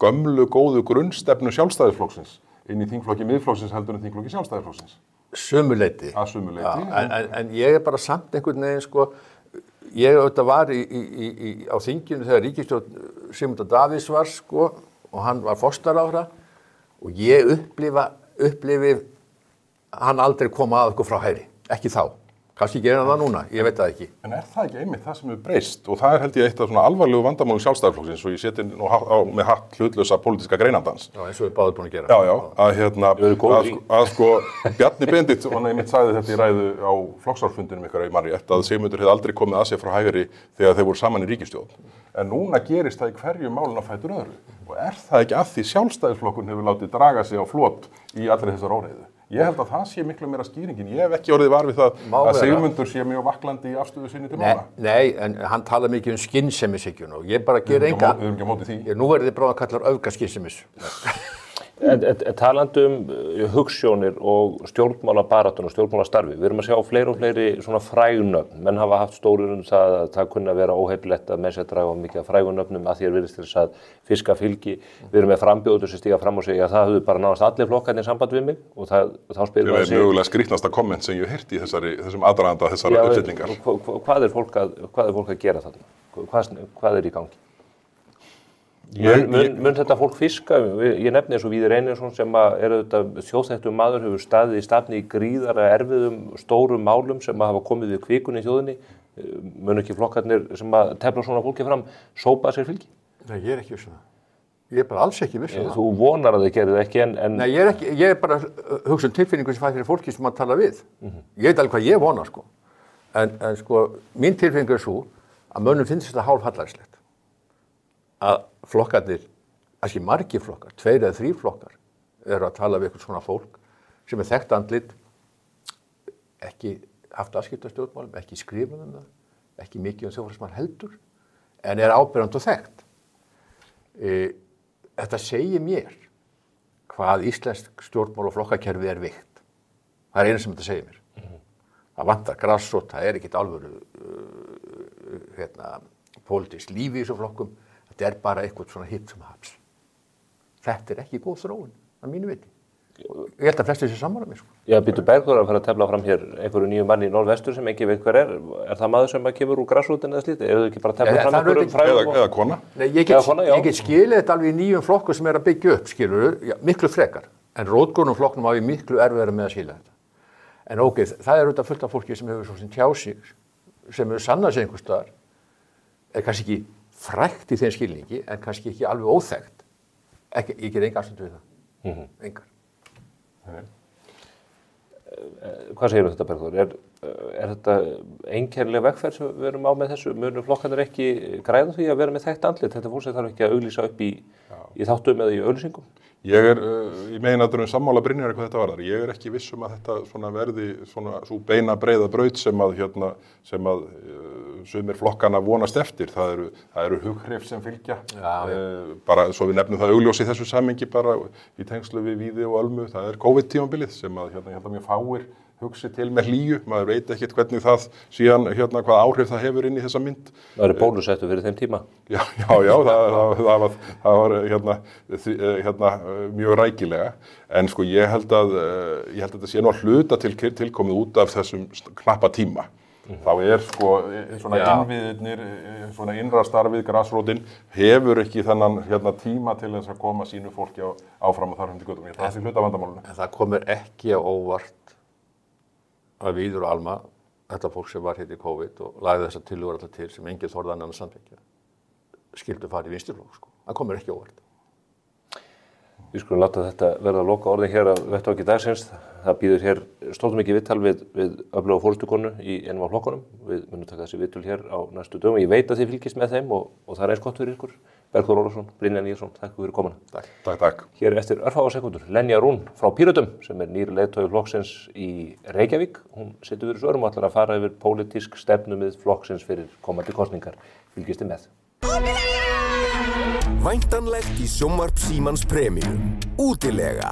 gömlu góðu grunnstefnu Sjálfstæðisflokksins inn í þingflokki Miðflokksins heldur en þingflokki Sjálfstæðisflokksins. Sömuleyti. Að sömuleyti. En ég er bara samt einhvern veginn, sko, ég auðvitað var á þinginu þegar ríkisstjórn Sigmundar Davíðs var, sko, og hann var forsætisráðherra og ég upplifi hann aldrei koma að okkur frá hægri, ekki þá. Kannski gerir hann það núna, ég veit það ekki. En er það ekki einmitt það sem hefur breyst? Og það er held ég eitt af svona alvarlegu vandamálum Sjálfstæðisflokksins og ég seti nú með hatt hlutlausa pólitíska greinandans. Já, eins og við báðum búin að gera. Já, að sko Bjarni Benedikt, hann einmitt sagði þetta í ræðu á flokksárfundinum ykkar í Marri, að Sigmundur hefði aldrei komið að sér frá hægri þegar þeir voru saman í ríkisstjórn. En núna gerist það í hverju málinu á fætur öðru. Og er það ekki að því Sjálfstæðisflokkurinn hefur látið draga sig á flot í allri þessar óreiðu? Ég held að það sé miklu meira skýringin. Ég hef ekki orðið var við það að Sigmundur sé mjög vaklandi í afstöðu sinni til mála. Nei, en hann tala mikið skynsemishyggju og ég bara ger enga. Við erum ekki á móti því. Nú verður þið bráðan kallar öfgaskynsemis. Talandi hugsjónir og stjórnmálabaráttuna og stjórnmálastarfi, við erum að sjá fleiri og fleiri svona frægunöfn. Menn hafa haft stórur það að það kunni að vera óheppilegt að menn sé að draga mikið af frægunöfnum að því virðist til þess að fiska fylgi. Við erum með frambjóðendur sem stíga fram og segja að það höfðu bara nánast allir flokkarnir samband við mig og þá spyrir maður sig. Það er mögulega skrýtnasta komment sem ég heyrt í þessum aðdraganda þessara uppfyllingar. Hvað er fólk að gera þarna? Hvað er í gangi? Mun þetta fólk fiska? Ég nefni eins og Víðir Einarsson sem er auðvitað þjóðþekktur maður, hefur staðið í stafni í gríðarlega erfiðum stórum málum sem hafa komið við kvikunni í þjóðinni. Mun ekki flokkarnir sem að tefla svona fólki fram sópa sér fylgi? Nei, ég er ekki viss um það. Ég er bara alls ekki viss um það. Þú vonar að þið gerir það ekki en... Nei, ég er bara hugsa tilfinningu sem fæ fyrir fólki sem að tala við. Ég veit alveg hvað ég vonar, sko. En sko, mín tilfinningu er svo að mönnum finnst þetta hálfhallærislegt. Að flokkarnir, kannski margir flokkar, 2 eða 3 flokkar, eru að tala við eitthvað svona fólk sem er þekkt andlit, ekki haft afskipti af stjórnmálum, ekki skrifað um það, ekki mikið þjóðfélagsmál heldur, en er áberandi og þekkt. Þetta segir mér hvað íslensk stjórnmál og flokkakerfi er veikt. Það er eina sem þetta segir mér. Það vantar grassrót, það er ekkert alvöru pólitískt líf í þessum flokkum. Þetta er bara eitthvað svona hipp sem haps. Þetta er ekki góð þróun, að mínu viti. Ég held að flestir sé sammála mér, sko. Já, býtu Bergþór að fara að tefla fram hér einhverju nýju manni í Norðvestur sem ekki veit hver er. Er það maður sem kemur úr grassrútin eða slítið? Eru þau ekki bara að tefla fram einhverjum frægum? Eða kona? Nei, ég get skilið þetta alveg í nýjum flokkum sem er að byggja upp, skilur, miklu frekar. En rótgrónum flokknum á ég miklu erfiðara með að skilja þetta. En ok, það er auðvitað fullt af fólki sem hefur svo sem tjá sig, sem hefur sannað sig einhvers staðar, er kannski ekki frægt í þeim skilningi, en kannski ekki alveg óþekkt. Ég get enga afstöðu við það. Engar. Hvað segir þetta, Bergþór? Er þetta einkennileg vegferð sem við erum á með þessu? Munu flokkarnir ekki græða því að vera með þekkt andlit? Þetta fólk sem þarf ekki að auglýsa upp í þáttum eða í auglýsingum? Ég í meginatriðum sammála Brynjari hvað þetta varðar. Ég ekki viss að þetta svona verði svona svo beina breiða braut sem að sumir flokkana vonast eftir. Það eru hughrif sem fylgja. Bara svo við nefnum það augljós í þessu samhengi bara í tengslu við Víði og Ölmu. Það COVID-tímabilið sem að mjög fáir hugsi til með hlýju, maður veit ekkert hvernig það síðan hvað áhrif það hefur inn í þessa mynd. Það eru bólusettur fyrir þeim tíma. Já, það var mjög rækilega, en sko ég held að þetta sé nú að hluta tilkomið út af þessum knappa tíma. Þá sko svona innviðirnir, svona innra starfið, grasrótin, hefur ekki þennan tíma til þess að koma sínu fólki áfram og þar hundi göttum. Það er hluta vandamálinu. En það komur ekki á óvart að Víður og Alma, þetta fólk sem var í COVID og lagði þessar tillögur alltaf til sem enginn þorði annan að samþykkja, skyldu fara í vinstriflokk, sko. Það komur ekki á óvart. Við skulum láta þetta verða loka orðin hér að vettvangi dagsins. Það býður hér stórmikið viðtal við öfluga forystukonu í einum af flokkunum. Við munum taka þessi viðtöl hér á næstu dögum. Ég veit að þið fylgist með þeim og það er eins gott fyrir ykkur. Bergþór Ólason, Brynjar Níelsson, takk fyrir komuna. Takk. Hér eftir örfáa sekúndur, Lenja Rún frá Pírötum sem nýr leiðtogi flokksins í Reykjavík. Hún situr fyrir svörum og ætlar að fara yfir pólitísk stefnumið flokksins fyrir komandi kosningar. Fylgist þið með. Væntanlegt í sjónvarp Símans Premium. Útilega.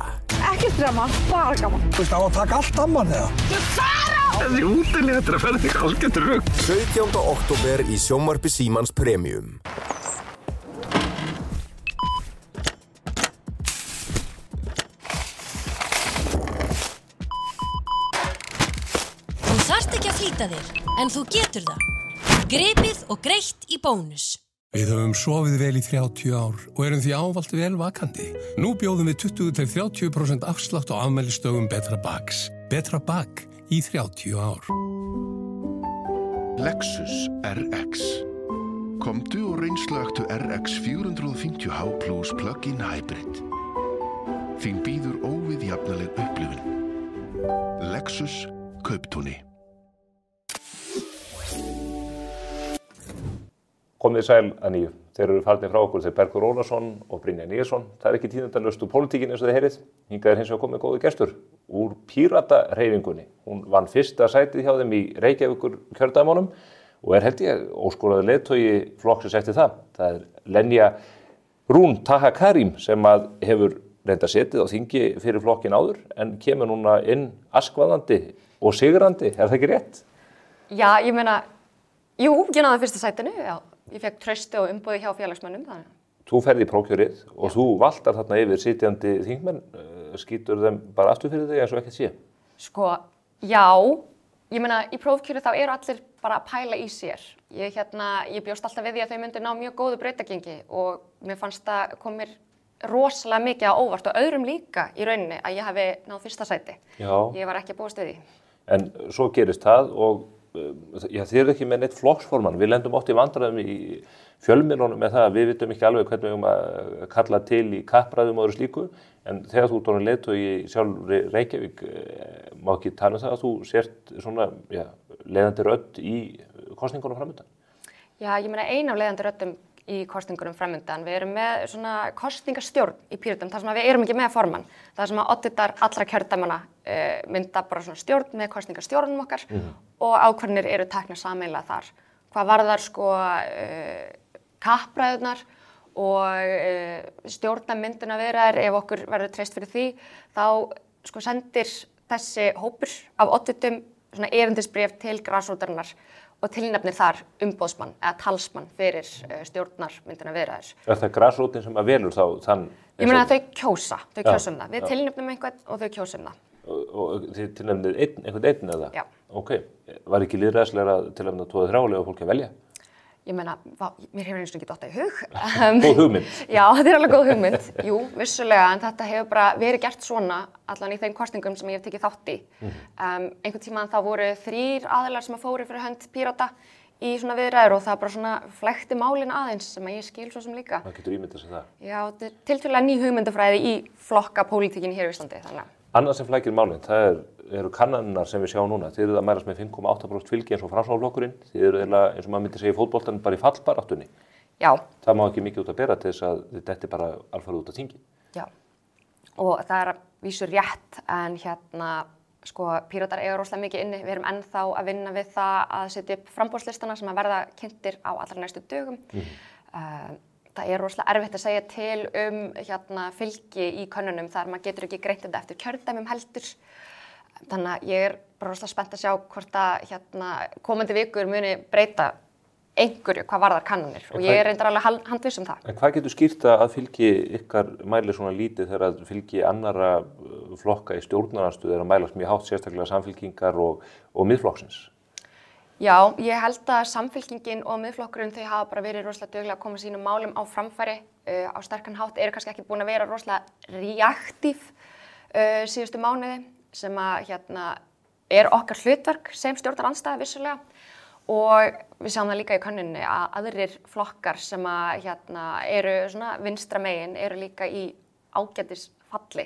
Ekkert drama, bara gaman. Þú veist, á að taka allt amman eða? Þú fara! Þessi útilega, þetta ferði ekki algjörður rugg. 17. október í sjónvarpi Símans Premium. Þú þarft ekki að flýta þér, en þú getur það. Gripið og greitt í Bónus. Við höfum sofið vel í 30 ár og erum því ávallt vel vakandi. Nú bjóðum við 20-30% afslátt á afmælisdögum Betra Bags. Betra Bag í 30 ár. Lexus RX. Komdu og reynslögtu RX 450h Plus Plug-in Hybrid. Þín býður óviðjafnaleg upplifun. Lexus Kauptúni. Komið sæl að nýju. Þeir eru farnir frá okkur, þeir Bergþór Ólason og Brynjar Níelsson. Það er ekki tíðindalaust úr pólitíkinni eins og þið heyrið. Hingað hins vegar komið góði gestur úr Pírata-hreyfingunni. Hún vann fyrsta sætið hjá þeim í Reykjavíkur kjördæmunum og held ég óskoraður leiðtogi flokksins eftir það. Það Lenja Rún Taha Karim sem hefur reynda setið á þingi fyrir flokkin áður en kemur núna inn askvaðandi og sigrandi. Er það ekki rétt? Já, ég meina, jú, ég náði fyrsta sætinu, já. Ég fekk trausti og umboði hjá félagsmönnum. Þú ferði í prókjörið og þú valtar þarna yfir sitjandi þingmenn. Skýtur þeim bara aftur fyrir þig eins og ekkert sé? Sko, já. Ég meina, í prófkjöri þá eru allir bara að pæla í sér. Ég bjóst alltaf við því að þau myndu ná mjög góðu brautagengi og mér fannst það kom mér rosalega mikið á óvart og öðrum líka í rauninni að ég hafi náð fyrsta sæti. Já. Ég var ekki að búast við því. En svo gerist það og já, þið eru ekki með neitt flokksformann. Við lendum oft í vandræðum í fjölmiðlunum með það að við vitum ekki alveg hvernig við höfum að kalla til í kappræðum og öðru slíku. En þegar þú ert orðinn leiðtogi í sjálfri Reykjavík, má ekki tala það að þú sért svona, já, leiðandi rödd í kosningunum framundan? Já, ég meina ein af leiðandi röddum í kosningunum framundan. Við erum með svona kosningastjórn í Pírötum, þar sem við erum ekki með formann. Það sem að oddvitar allra kjördæmanna mynda bara svona stjórn með kosningastjórnum okkar og ákvarðanir eru teknar sameiginlega þar. Hvað varðar sko kappræðurnar og stjórnarmyndunarviðræður, ef okkur verður treyst fyrir því, þá sko sendir þessi hópur af oddvitum svona erindisbréf til grasrótarinnar og tilnefnir þar umboðsmann eða talsmann fyrir stjórnarmyndunarviðræður. Er það grasrótin sem að velur þá þann? Ég meina að þau kjósa það. Við tilnefnum einhvern og þau kjósa það. Og þið tilnefnið einhvern einn eða? Já. Ok. Var ekki lýðræðislegra að tilnefna 2-3 og fólki að velja? Ég meina, mér hefur eins og ekki dottað í hug. Góð hugmynd. Já, þetta alveg góð hugmynd. Jú, vissulega, en þetta hefur bara verið gert svona allan í þeim kosningum sem ég hef tekið þátt í. Einhvern tímann þá voru 3 aðilar sem fóru fyrir hönd Pírata í svona viðræður og það bara svona flækti málin aðeins sem ég skil svo sem líka. Það getur ímyndað sér það. Já, þetta tiltölulega ný hugmyndafræði í flokkapólitíkinni hér í Íslandi, þannig. Annað sem flækir málin, það eru kannanirnar sem við sjáum núna. Þið eruð að mærast með 5,8% fylgi eins og Framsóknarflokkurinn. Þið eruð eiginlega, eins og maður myndi segja í fótboltanum, bara í fallbaráttunni. Já. Það má ekki mikið út að bera til þess að þið detti bara alfarið út af þingi. Já. og það að vísu rétt en sko Píratar eiga rosalega mikið inni. Við erum ennþá að vinna við það að setja upp framboðslistana sem að verða kynntir á allra næstu dögum. Það rosalega erfitt að segja til fylgi í könnunum þar maður getur ekki greint þetta eftir kjördæmum heldur. Þannig að ég bara rosalega spennt að sjá hvort að komandi vikur muni breyta einhverju hvað varðar kannanir og ég reyndar alveg handviss það. En hvað getur skýrt að fylgi ykkar mæli svona lítið þegar að fylgi annarra flokka í stjórnarandstöðu að mælast mjög hátt, sérstaklega Samfylkingar og Miðflokksins? Já, ég held að Samfylkingin og Miðflokkurinn þau hafa bara verið rosalega duglega að koma sínum málum á framfæri á sterkan hátt, eru kannski ekki búin að vera rosalega reaktív síðustu mánuði sem að okkar hlutverk sem stjórnarandstaða vissulega. Og við sjáum það líka í könnuninni að aðrir flokkar sem að eru svona vinstra megin eru líka í ágætis falli.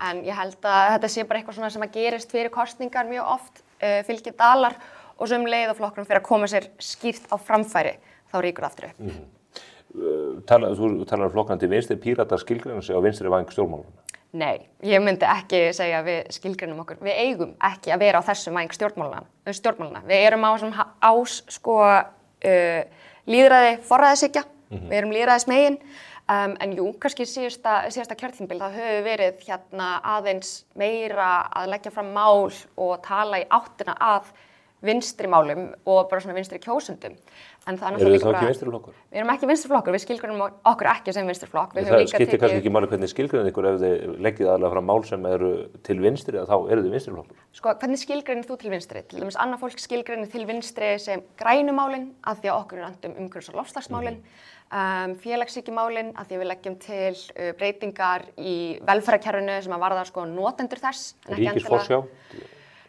En ég held að þetta sé bara eitthvað svona sem að gerist fyrir kosningar mjög oft, fylgið dalar og sem leið og flokkurum fyrir að koma sér skýrt á framfæri, þá rýkur það aftur upp. Þú talar um flokkana til vinstri, Píratar skilgreina sig á vinstri væng stjórnmálanna? Nei, ég myndi ekki segja að við skilgreinum okkur. Við eigum ekki að vera á þessum væng stjórnmálana. Við erum á lýðræði, forræðishyggja, við erum lýðræðismegin, en jú, kannski síðasta kjörtímabil þá höfum við verið aðeins meira að leggja fram mál og tala í áttina að vinstri málum og bara svona vinstri kjósendum. En það Eru þið þá ekki vinstri flokkur? Við erum ekki vinstri flokkur, við skilgreinum okkur ekki sem vinstri flokk. Það skiptir kannski ekki máli hvernig skilgreinir ykkur ef þið leggið aðalega fram mál sem eru til vinstri, þá eru þið vinstri flokkur. Sko, hvernig skilgreinir þú til vinstri? Til dæmis annað fólk skilgreinir til vinstri sem grænumálin, af því að okkur er umhverfis- og loftslagsmálin, félagshyggjumálin, af því að við leggjum til breytingar í velferðarkerfinu sem að varða notendur þess.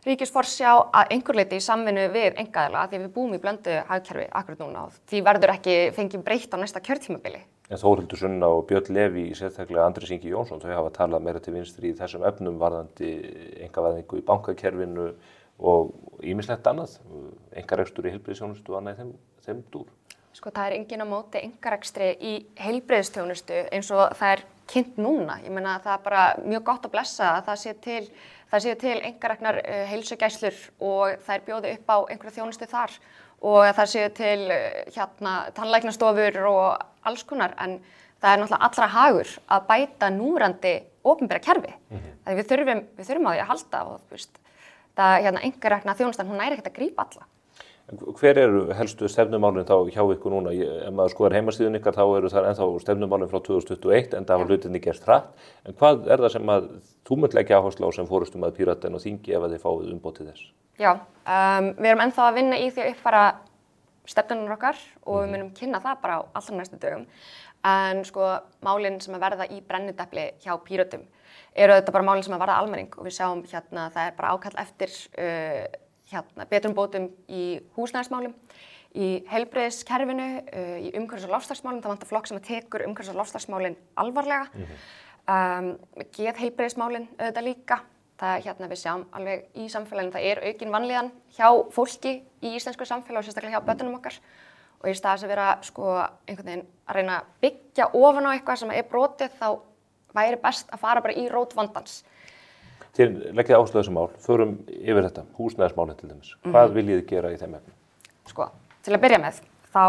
Ríkisforsjá að einhver leyti í samvinnu við einkaaðila af því að við búum í blöndu hagkerfi akkurat núna og því verður ekki fengið breytt á næsta kjörtímabili. En Þórhildur Sunna og Björn Leví, sérstaklega Andrés Ingi Jónsson, þau hafa talað meira til vinstri í þessum efnum varðandi einkavæðingu í bankakerfinu og ýmislegt annað, einkarekstur í heilbrigðisþjónustu og annað í þeim dúr. Sko það engin á móti einkarekstri í heilbrigðisþjónustu eins og það kynnt núna. Ég meina það bara mjög gott að blessa að það séu til einkareknar heilsugæslur og þær bjóði upp á einhverja þjónustu þar og það séu til tannlæknastofur og alls konar en það náttúrulega allra hagur að bæta núverandi opinbera kerfi. Við þurfum á því að halda og það einkarekna þjónustan hún næri ekkert að grípa alla. Hver eru helstu stefnumálin þá hjá ykkur núna? Ef maður skoðar heimasíðun ykkar þá eru það ennþá stefnumálin frá 2021 en það var hlutinni gerst hratt. En hvað er það sem að þú munt leggja áherslu á sem forystumaður Pírata og þingi ef að þið fáið umboð til þess? Já, við erum ennþá að vinna í því að uppfæra stefnunum okkar og við munum kynna það bara á allra næstu dögum. En sko málin sem að verða í brennidepli hjá Píratum eru þetta bara málin sem að verða almenning og við sjáum það er bara ákall eftir betrumbótum í húsnæðismálum, í heilbrigðiskerfinu, í umhverfis- og loftslagsmálum, það vantar flokk sem tekur umhverfis- og loftslagsmálin alvarlega, geðheilbrigðismálin auðvitað líka, það við sjáum alveg í samfélaginu, það er aukin vanlíðan hjá fólki í íslensku samfélagi og sérstaklega hjá börnunum okkar og í stað þess að vera einhvern veginn að reyna að byggja ofan á eitthvað sem er brotið þá væri best að fara bara í rót vandans. Til leggja áherslu á þessu mál, förum yfir þetta, húsnæðismálin til dæmis. Hvað viljið þið gera í þeim efnum? Sko, til að byrja með, þá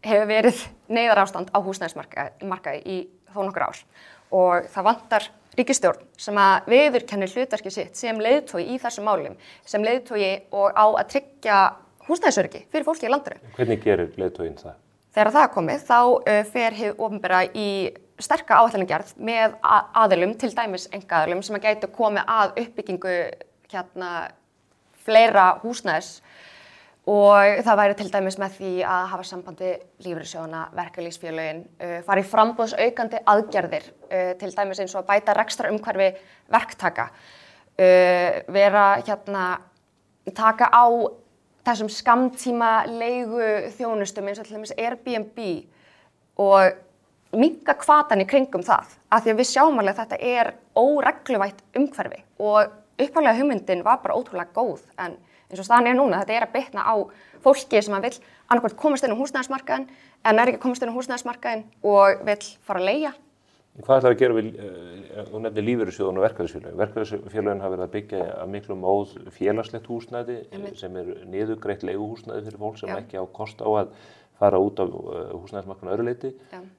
hefur verið neyðarástand á húsnæðismarkaði í þó nokkur ár og það vantar ríkisstjórn sem að viðurkennir hlutverki sitt sem leiðtogi í þessum málum, sem leiðtogi og á að tryggja húsnæðisöryggi fyrir fólki í landinu. Hvernig gerir leiðtoginn það? Þegar það er komið, þá fer hið opinbera í sterka áætlanagerð með aðilum, til dæmis einkaaðilum sem að gætu komið að uppbyggingu fleira húsnæðis og það væri til dæmis með því að hafa sambandi lífeyrissjóðanna, verkalýðsfélögin, fara í framboðsaukandi aðgerðir, til dæmis eins og að bæta rekstrarumhverfi verktaka, vera taka á þessum skammtíma leigu þjónustum eins og til dæmis Airbnb og minnka hvatan í kringum það, af því að við sjáum alveg að þetta er óregluvætt umhverfi og upphaflega hugmyndin var bara ótrúlega góð en eins og staðan núna, þetta er að bitna á fólki sem að vill annarkvæmt komast inn á húsnæðismarkaðinn en er ekki að komast inn á húsnæðismarkaðinn og vill fara að leigja Hvað ætlar að gera við, þú nefnir lífeyrissjóðun og verkalýðsfélögin. Verkalýðsfélögin hafa verið að byggja að miklu móð félagslegt húsnæði sem niðurgreitt leiguhúsnæði fyrir fólk sem ekki á kost á að fara út á húsnæðismarkaðinn öðru leyti.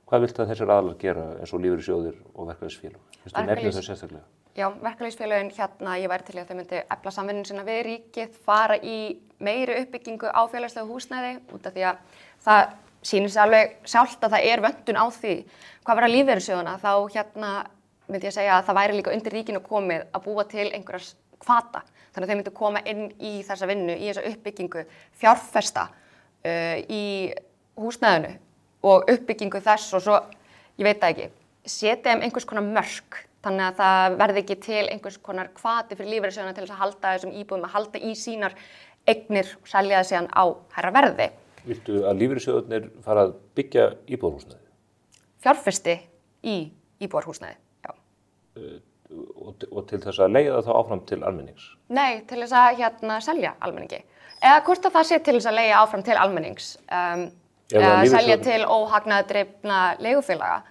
Hvað vilt að þessir aðilar gera eins og lífeyrissjóðir og verkalýðsfélög? Þú nefnir þau sérstaklega. Já, verkalýðsfélögin ég væri til að þau myndi efla samvinnu sína við ríkið, fara í meiri uppbyggingu á félagslegu húsnæði út af því að það sýnir sig alveg sjálft að það vöntun á því. Hvað var að lífeyrissjóðuna, þá myndi ég segja að það væri líka undir ríkinu komið að búa til einhverjar hvata. Þannig að þau myndu koma inn í þessa vinnu, í þessa uppbyggingu, fjárfesta í húsnæðinu og uppbyggingu þess og svo, ég veit það ekki, setja einhvers konar mörk. Þannig að það verði ekki til einhvers konar hvati fyrir lífeyrissjóðuna til þess að halda þessum íbúðum, að halda í sínar eignir og selja það síðan á hærra verði. Viltu að lífeyrissjóðirnir fara að byggja íbúðarhúsnæði? Fjárfesti í íbúðarhúsnæði, já. Og til þess að leigja það þá áfram til almennings? Nei, til þess að selja almenningi. Eða hvort að það sé til þess að leigja áfram til almennings, eða selja til óhagnaðardrifna leigufélaga.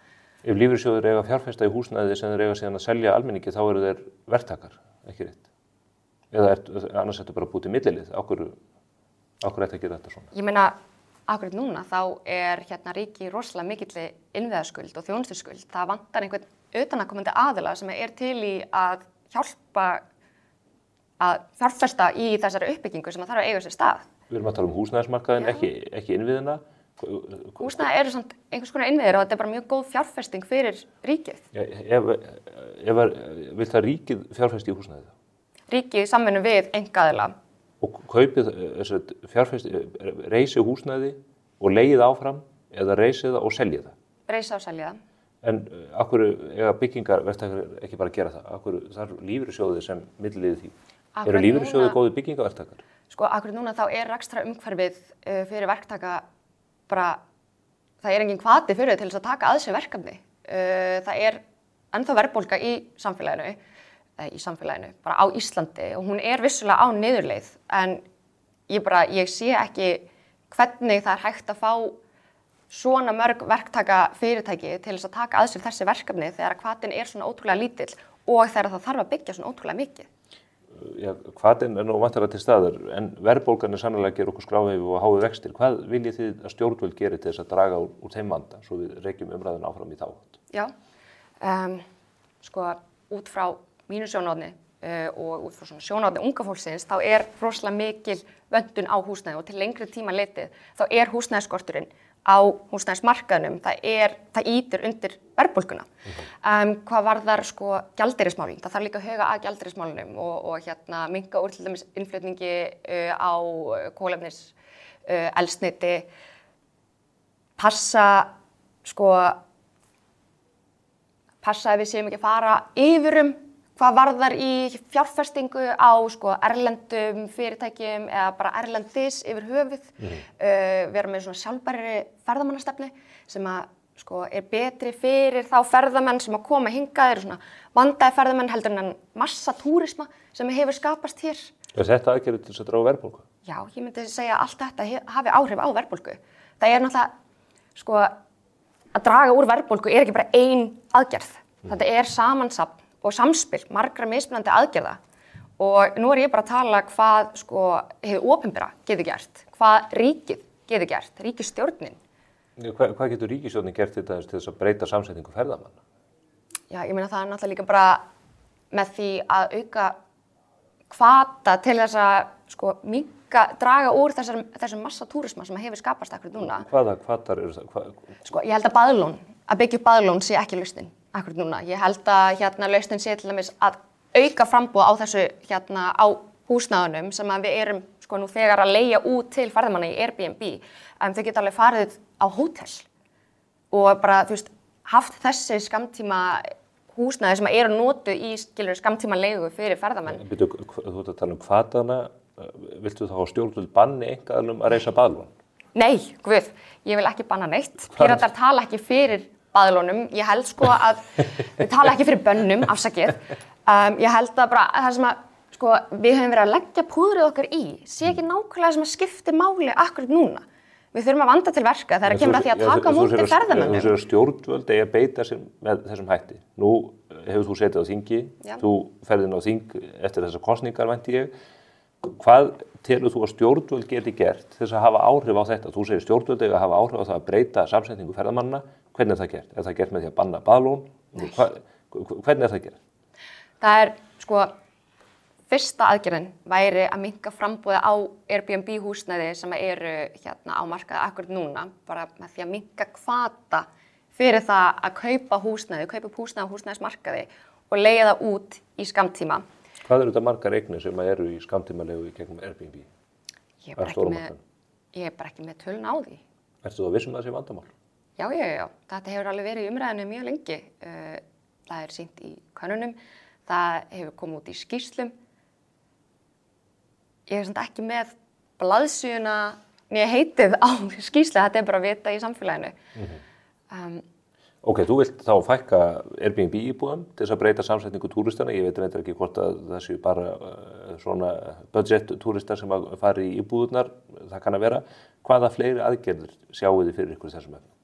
Ef lífeyrissjóðir eiga fjárfesta í húsnæði sem þeir eiga síðan að selja almenningi, þá eru þeir verktakar, ekki rétt. Eða annars ertu bara búið til millilið. Á hverju ætti að gera þetta svona? Ég meina, akkurat núna þá ríki rosalega mikilli innviðaskuld og þjónustuskuld. Það vantar einhvern utanaðkomandi aðila sem til í að hjálpa að fjárfesta í þessari uppbyggingu sem þarf að eiga sér stað. Við erum að tala húsnæðismarkaðinn, ekki innviðina. Húsnæði samt einhvers konar innviðir og þetta bara mjög góð fjárfesting fyrir ríkið. Vil það ríkið fjárfesti í húsnæði? Ríkið í samvinnu við einkaaðila. Og kaupið reisi húsnæði og leigið áfram eða reisið það og seljið það? Reisa og selja það. En af hverju eiga byggingarverktakar ekki bara að gera það? Af hverju þarf lífeyrissjóðir sem milliliðið því? Eru lífeyrissjóðir góðir byggingarverktakar? Sko, akkurat núna þá rekstrar umhverfið fyrir verktaka bara, það engin hvati fyrir til þess að taka að sér verkefni. Það ennþá verðbólga í samfélaginu, bara á Íslandi og hún vissulega á niðurleið en ég sé ekki hvernig það hægt að fá svona mörg verktaka fyrirtæki til þess að taka að sér þessi verkefni þegar hvatinn svona ótrúlega lítill og þegar það þarf að byggja svona ótrúlega mikið. Já, hvatinn nú vantarlega til staðar en verðbólgan sannarlega gerir okkur skráheifu og hái vextir. Hvað viljið þið að stjórnvöld geri til þess að draga úr þeim vanda svo við reykjum umræðun áfram í þá? Já, sko út frá mínu sjónarhorni og út frá svona sjónarhorni unga fólksins þá rosalega mikil vöntun á húsnæði og til lengri tíma litið þá húsnæðisskorturinn á húsnæðismarkaðnum, það ýtir undir verðbólguna. Hvað varðar sko gjaldeyrismálin, það þarf líka að huga að gjaldeyrismálinum og minnka úr til dæmis innflutningi á kolefnis, eldsneyti, passa að við séum ekki að fara yfirum hvað varðar í fjárfestingu á erlendum fyrirtækjum eða bara erlendis yfir höfuð. Vera með svona sjálfbærri ferðamannastefnu sem betri fyrir þá ferðamenn sem að koma hingað, svona vandaði ferðamenn heldur en massatúrisma sem hefur skapast hér. Er þetta aðgerðið til þess að draga verðbólgu? Já, ég myndi segja að allt þetta hafi áhrif á verðbólgu. Það náttúrulega, að draga úr verðbólgu ekki bara ein aðgerð. Þetta samansafn og samspil margra mismunandi aðgerða og nú ég bara að tala hvað hið opinbera getur gert, hvað ríkið getur gert, ríkisstjórnin. Hvað getur ríkisstjórnin gert til þess að breyta samsetningu ferðamanna? Já, ég meina það náttúrulega líka bara með því að auka hvata til þess að draga úr þessum massatúrisma sem hefur skapast akkurat núna. Hvaða hvatar eru það? Ég held að byggja upp baðlón sé ekki lausnin. Akkurat núna. Ég held að lausnin sé til dæmis að auka framboð á þessu á húsnæðunum sem að við erum nú þegar að leigja út til ferðamanna í Airbnb. Þau geta alveg farið á hótel og bara, haft þessi skammtíma húsnæði sem notuð í skammtíma leigu fyrir ferðamenn. Þú ert að tala hvatana, viltu þá stjórnvöld banni einkaaðilum að reisa baðlón? Nei, guð, ég vil ekki banna neitt. Píratar tala ekki fyrir baðlónum. Ég held að við tala ekki fyrir bönnum, afsakið. Ég held að bara það sem að við höfum verið að leggja púðrið okkar í sé ekki nákvæmlega sem að skipti máli akkurat núna. við þurfum að vanda til verka þegar kemur að því að taka á móti ferðamönnum. Þú segir að stjórnvöld eigi að beita sér með þessum hætti. Nú hefur þú setið á þingi, þú ferð inn á þing eftir þessar kosningar, vænti ég. Hvað telur þú að stjórnvöld geti gert til þess að hafa áhrif á þetta? Þú segir stjórnvöld eigi að hafa áhrif á það að breyta samsetningu ferðamanna. Hvernig það gert? Er það gert með því að banna baðlón? Hvernig það gert? Það sko, fyrsta aðgerðin væri að minnka framboði á Airbnb húsnæði sem eru hérna á markaði akkurat núna, bara með því að minnka hvata fyrir það að kaupa húsnæði á húsnæðismarkaði og leigja það út í skammtíma. Hvað eru þetta margar eignir sem eru í skammtímalegu í gegnum Airbnb? Ég er bara ekki með tölun á því. Ertu þú að vissum að það sé vandamál? Já. Þetta hefur alveg verið í umræðinu mjög lengi. Það er sýnt í könnunum, það hefur komið út í skýrslum. Ég er samt ekki með blaðsíðuna né heitið á skýrslu, þetta er bara að vita í samfélaginu. Ok, þú vilt þá fækka Airbnb íbúðum til þess að breyta samsetningu túristana. Ég veit reyndar ekki hvort að það séu bara svona budget túristar sem að fara í íbúðurnar, það kann að vera. Hvaða fleiri aðgerðir sjáu þið fyrir ykkur þessum efnum?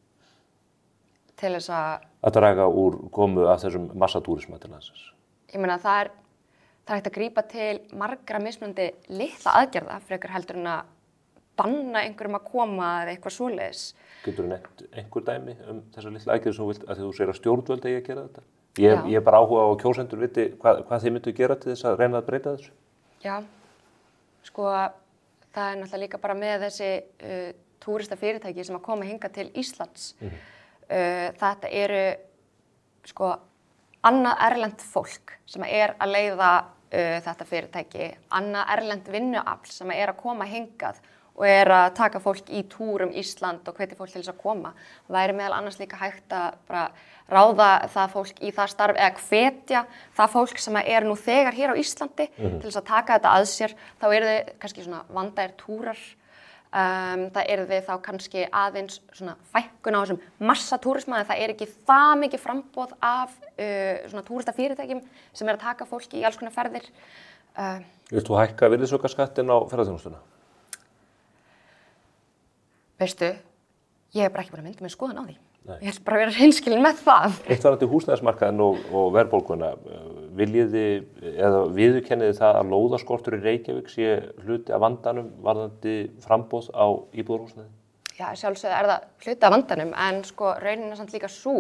Til þess að draga úr komu af þessum massatúrisma til landsins. Ég meina það er hægt að grípa til margra mismunandi litla aðgerða frekar heldur en að banna einhverjum að koma eða eitthvað svoleiðis. Getur þú nefnt einhver dæmi þessar litla aðgerðir sem þú vilt, að þú segir að stjórnvöld eigi að gera þetta? Ég er bara áhuga á að kjósendur viti hvað þið myndu gera til þess að reyna að breyta þessu? Já, sko það er náttúrulega líka bara með þessi túristafyrirtæki sem að koma hingað til Íslands. Þetta eru sko annað erlent fólk sem er að leiða þetta fyrirtæki, annað erlent vinnuafl sem er að koma hingað og er að taka fólk í túr Ísland og hvetja fólk til þess að koma. Það væri meðal annars líka hægt að bara ráða það fólk í það starf eða hvetja það fólk sem er nú þegar hér á Íslandi til þess að taka þetta að sér. Þá eru þið kannski svona vandaðir túrar. Það yrði þá kannski aðeins svona fækkun á þessum massatúrisma, en það er ekki það mikið framboð af svona túristafyrirtækjum sem að taka fólki í alls konar ferðir. Vilt þú hækka virðisaukaskattinn á ferðaþjónustuna? Veistu, ég hef bara ekki mynda með skoðun á því. Ég held bara að vera hreinskilin með það. Eitt varðandi húsnæðismarkaðinn og verðbólguna, viðurkennið það að lóðaskortur í Reykjavík sé hluti af vandanum varðandi framboð á íbúðarhúsnæði? Já, sjálfsögðu er það hluti af vandanum, en sko raunin er samt líka sú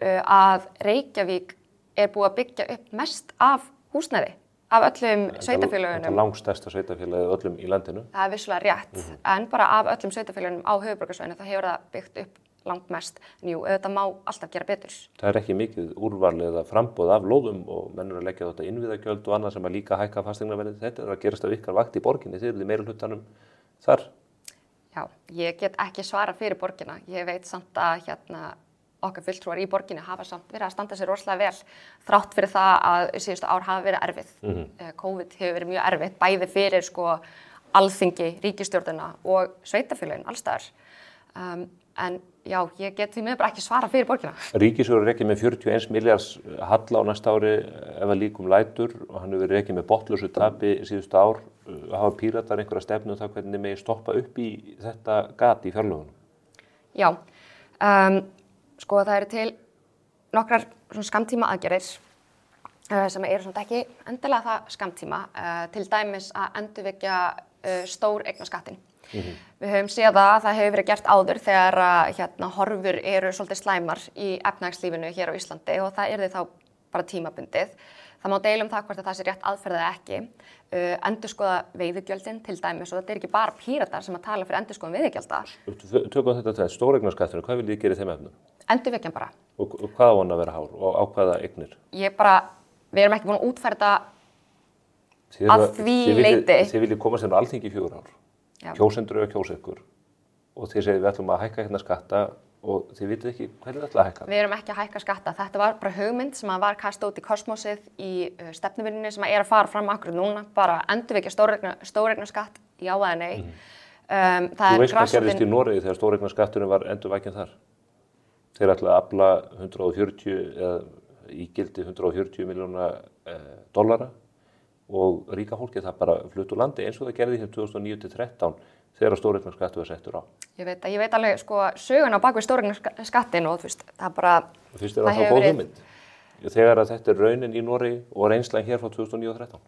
að Reykjavík er búið að byggja upp mest af húsnæði, af öllum sveitafélögunum. Þetta er langstærsta sveitafélagið öllum í landinu. Það er vissulega rétt, en bara af öllum sveitafélögunum á höfuðborgarsvæðinu þá hefur það byggt upp langt mest. Jú, þetta má alltaf gera betur. Það er ekki mikið úrval eða framboð af lóðum og menn eru að leggja þetta innviðagjöld og annað sem að líka hækka fasteignaverðið. Þetta er að gerast af ykkar vakt í borginni, þið eruð meira hlutanum þar. Já, ég get ekki svara fyrir borgina. Ég veit samt að okkar fulltrúar í borginni hafa samt verið að standa sér rosalega vel þrátt fyrir það að síðustu ár hafa verið erfið. COVID hefur verið mjög erfið, bæði fyrir Alþingi, ríkisstjórnina og sveitafélögin alls staðar. En já, ég get því miður bara ekki svara fyrir borgina. Ríkissjóður er rekið með 41 milljarðs halla á næsta ári ef að líkum lætur og hann hefur verið rekið með botnlausu tapi síðustu ár. Hafa Píratar einhverja stefnu það hvernig megi stoppa upp í þetta gat í fjárlögunum? Já, sko það eru til nokkrar skammtíma aðgerðir sem eru svona ekki endilega það skammtíma, til dæmis að endurvekja stóreignaskattinn. Við höfum séð að það hefur verið gert áður þegar horfur eru svolítið slæmar í efnahagslífinu hér á Íslandi og það yrði þá bara tímabundið. Það má deila það hvort það sé rétt aðferð eða ekki. Endurskoða veiðigjöldin til dæmis og þetta er ekki bara Píratar sem að tala fyrir endurskoðun veiðigjalda. Tökum þetta til stóreignaskatturinn, hvað viljið þið gera í þeim efnum? Endurvekja bara. Og hvað á hann að vera hár og á hvaða eignir? Við erum ekki búin að útfæra þetta að því leyti. Þið viljið komast hérna á Alþingi í 4 ár. Kjósendur eru að kjósa ykkur og þið segir við ætlum að hækka hérna skatta og þið vitið ekki hvernig þið ætlum að hækka. Við erum ekki að hækka skatta. Þetta var bara hugmynd sem var kastað út í kosmosið í stefnuvinnunni sem er að fara fram akkurat núna, bara endurvekja stóreignaskatt, já eða nei. Þú veist hvað gerðist í Noregi þegar stóreignaskatturinn var endurvækinn þar? Þeir ætla að afla 140 eða ígildi 140 milljóna dollara og ríka fólkið það bara flutt úr landi eins og það gerði hér 2009-13 þegar stóreignaskattur var settur á? Ég veit alveg sko söguna á bakvið stóreignaskattin og þú veist, það bara... Finnst þér það góð hugmynd? Þegar að þetta raunin í Noregi og reynslan hér frá 2009 og 2013?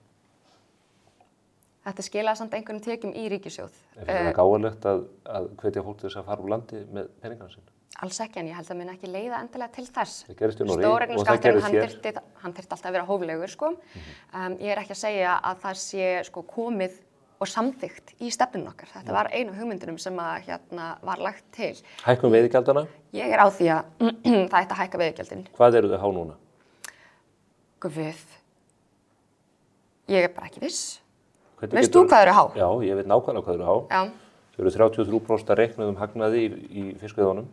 Þetta skilaði samt einhvern tekjum í ríkissjóð. Er það gáðalegt að hvetja fólk til þess að fara úr landi með peningana sinna? Alls ekki, en ég held að mun ekki leiða endilega til þess. Það gerist í Noregi og það gerist hér. Hann þyrfti alltaf að vera hóflegur, sko. Ég er ekki að segja að það sé sko komið og samþykkt í stefnunum okkar. Þetta var einu hugmyndunum sem að var lagt til. Hækkun veiðigjaldana? Ég er á því að það ætti að hækka veiðigjaldin. Hvað eru þau há núna? Guð. Ég er bara ekki viss. Veist þú hvað eru há? Já, ég veit nákvæmlega hvað eru há. Já. Þau eru 33% að reiknuðum hagnaði í fiskveiðunum.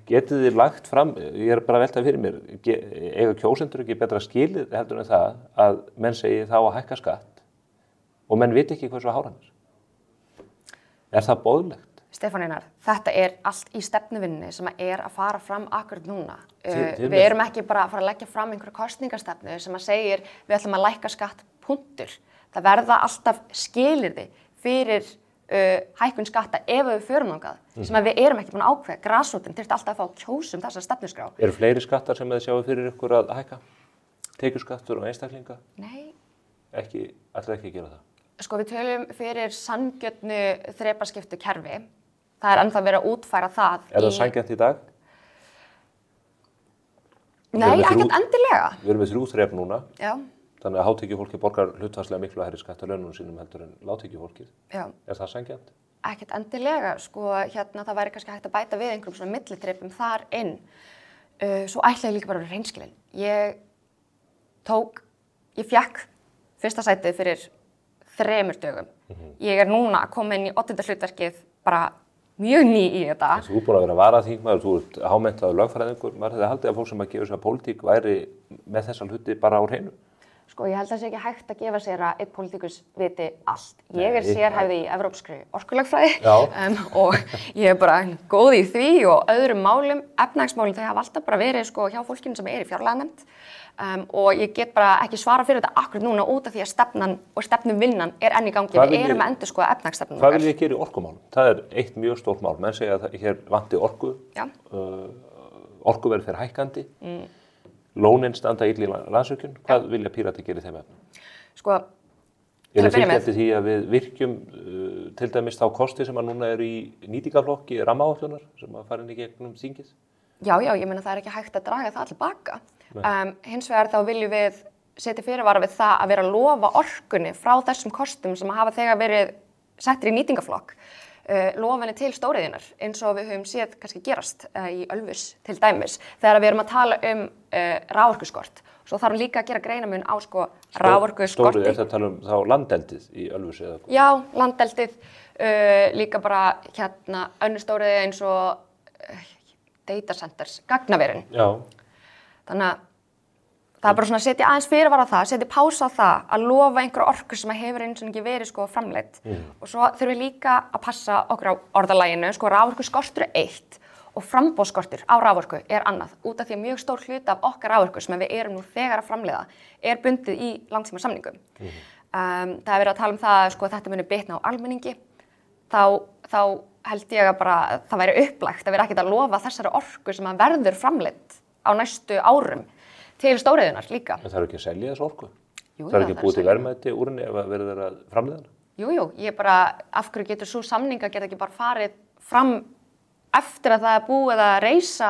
Getið þið lagt fram, ég er bara að velta fyrir mér, eiga kjósendur ekki betra skilið heldur en það að menn segi þá að hækka skatt og menn viti ekki hversu háran er. Er það boðlegt? Stefán Einar, þetta er allt í stefnuvinni sem er að fara fram akkurat núna. Við erum ekki bara að fara að leggja fram einhverja kosningastefnu sem að segir við ætlum að lækka skatt punktur. Það verða alltaf skilyrði fyrir hækkun skatta ef við förum þangað sem að við erum ekki búin að ákveða. Grasrótin þyrfti alltaf að fá kjósum þessa stefnuskrá. Eru fleiri skattar sem þið sjáu fyrir ykkur að hækka? Tekjuskattur og einstaklinga? Nei. Ætlaðu ekki að gera það? Sko við tölum fyrir sanngjörnu þrepaskiptu kerfi. Það er ennþá verið að útfæra það. Er það sanngjarnt í dag? Nei, ekkert endilega. Við erum með 3 þrep núna. Já. Þannig að hátekjufólki borgar hlutfallslega miklu hærri skatt af laununum sínum heldur en lágtekjufólkið. Já. Er það sanngjarnt? Ekkert endilega, sko, það væri kannski hægt að bæta við einhverjum svona millitripum þar inn. Svo ætla ég líka bara að vera hreinskilin. Ég fékk fyrsta sætið fyrir 3 dögum. Ég er núna að koma inn í 8. hlutverkið bara mjög ný í þetta. Þú er búin að vera varaþingmaður, þú ert hámenntaður lögfræðingur. Maður hefði haldið að fólk sem að gefa sér pólitík væri með þessa hluti bara á hreinu. Sko, ég held að það sé ekki hægt að gefa sér að einn pólitíkus viti allt. Ég er sérhæfð í evrópskri orkulögfræði og ég er bara góð í því og öðrum málum, efnahagsmálum, þau hafa alltaf bara verið sko hjá fólkinu sem er í fjárlaganefnd og ég get bara ekki svara fyrir þetta akkurat núna út af því að stefnan og stefnuvinnan er enn í gangi. Við erum að endurskoða efnahagsstefnuna okkar. Hvað vil ég gera í orkumálum? Það er eitt mjög stórt mál. Menn segja að hér vanti orku, orkuverð fer hækkandi. Lónin standa illa í Landsvirkjun. Hvað vilja Pírati gera í þeim efnum? Sko, Er þið fylgjandi því að við virkjum til dæmis þá kosti sem að núna eru í nýtingaflokki rammaáætlunar sem að fara inn í gegnum þingið? Já, ég meina það er ekki hægt að draga það tilbaka. Hins vegar þá viljum við setja fyrirvara við það að vera að lofa orkunni frá þessum kostum sem hafa þegar verið settir í nýtingaflokk. Lofinni til stóriðjunar eins og við höfum séð kannski gerast í Ölfus til dæmis þegar við erum að tala raforkuskort. Svo þarf líka að gera greinamun á sko raforkuskorti. Stórið, það tala þá landeldið í Ölfus eða hvað? Já, landeldið, líka bara önnur stóriði eins og data centers, gagnaverin. Já. Þannig að það er bara svona að setja aðeins fyrirvara á það, setja pása á það að lofa einhverja orku sem hefur eins og ekki verið sko framleidd. Og svo þurfum við líka að passa okkur á orðalaginu, sko raforkuskortur er eitt og framboðsskortur á raforku er annað. Út af því að mjög stór hluti af okkar raforku sem við erum nú þegar að framleiða er bundið í langtíma samningum. Það er verið að tala um það að sko þetta muni bitna á almenningi. Þá held ég að bara það væri upplægt að vera ekkert að lofa þessari orku sem að verður framleidd á næstu árum. Til stóriðjunar líka. En það er ekki að selja þessu orku? Jú, það er ekki búið til verðmæti úr henni ef að verður að framleiða hana? Jú, ég bara, af hverju getur svo samninga geta ekki bara farið fram eftir að það er búið að reisa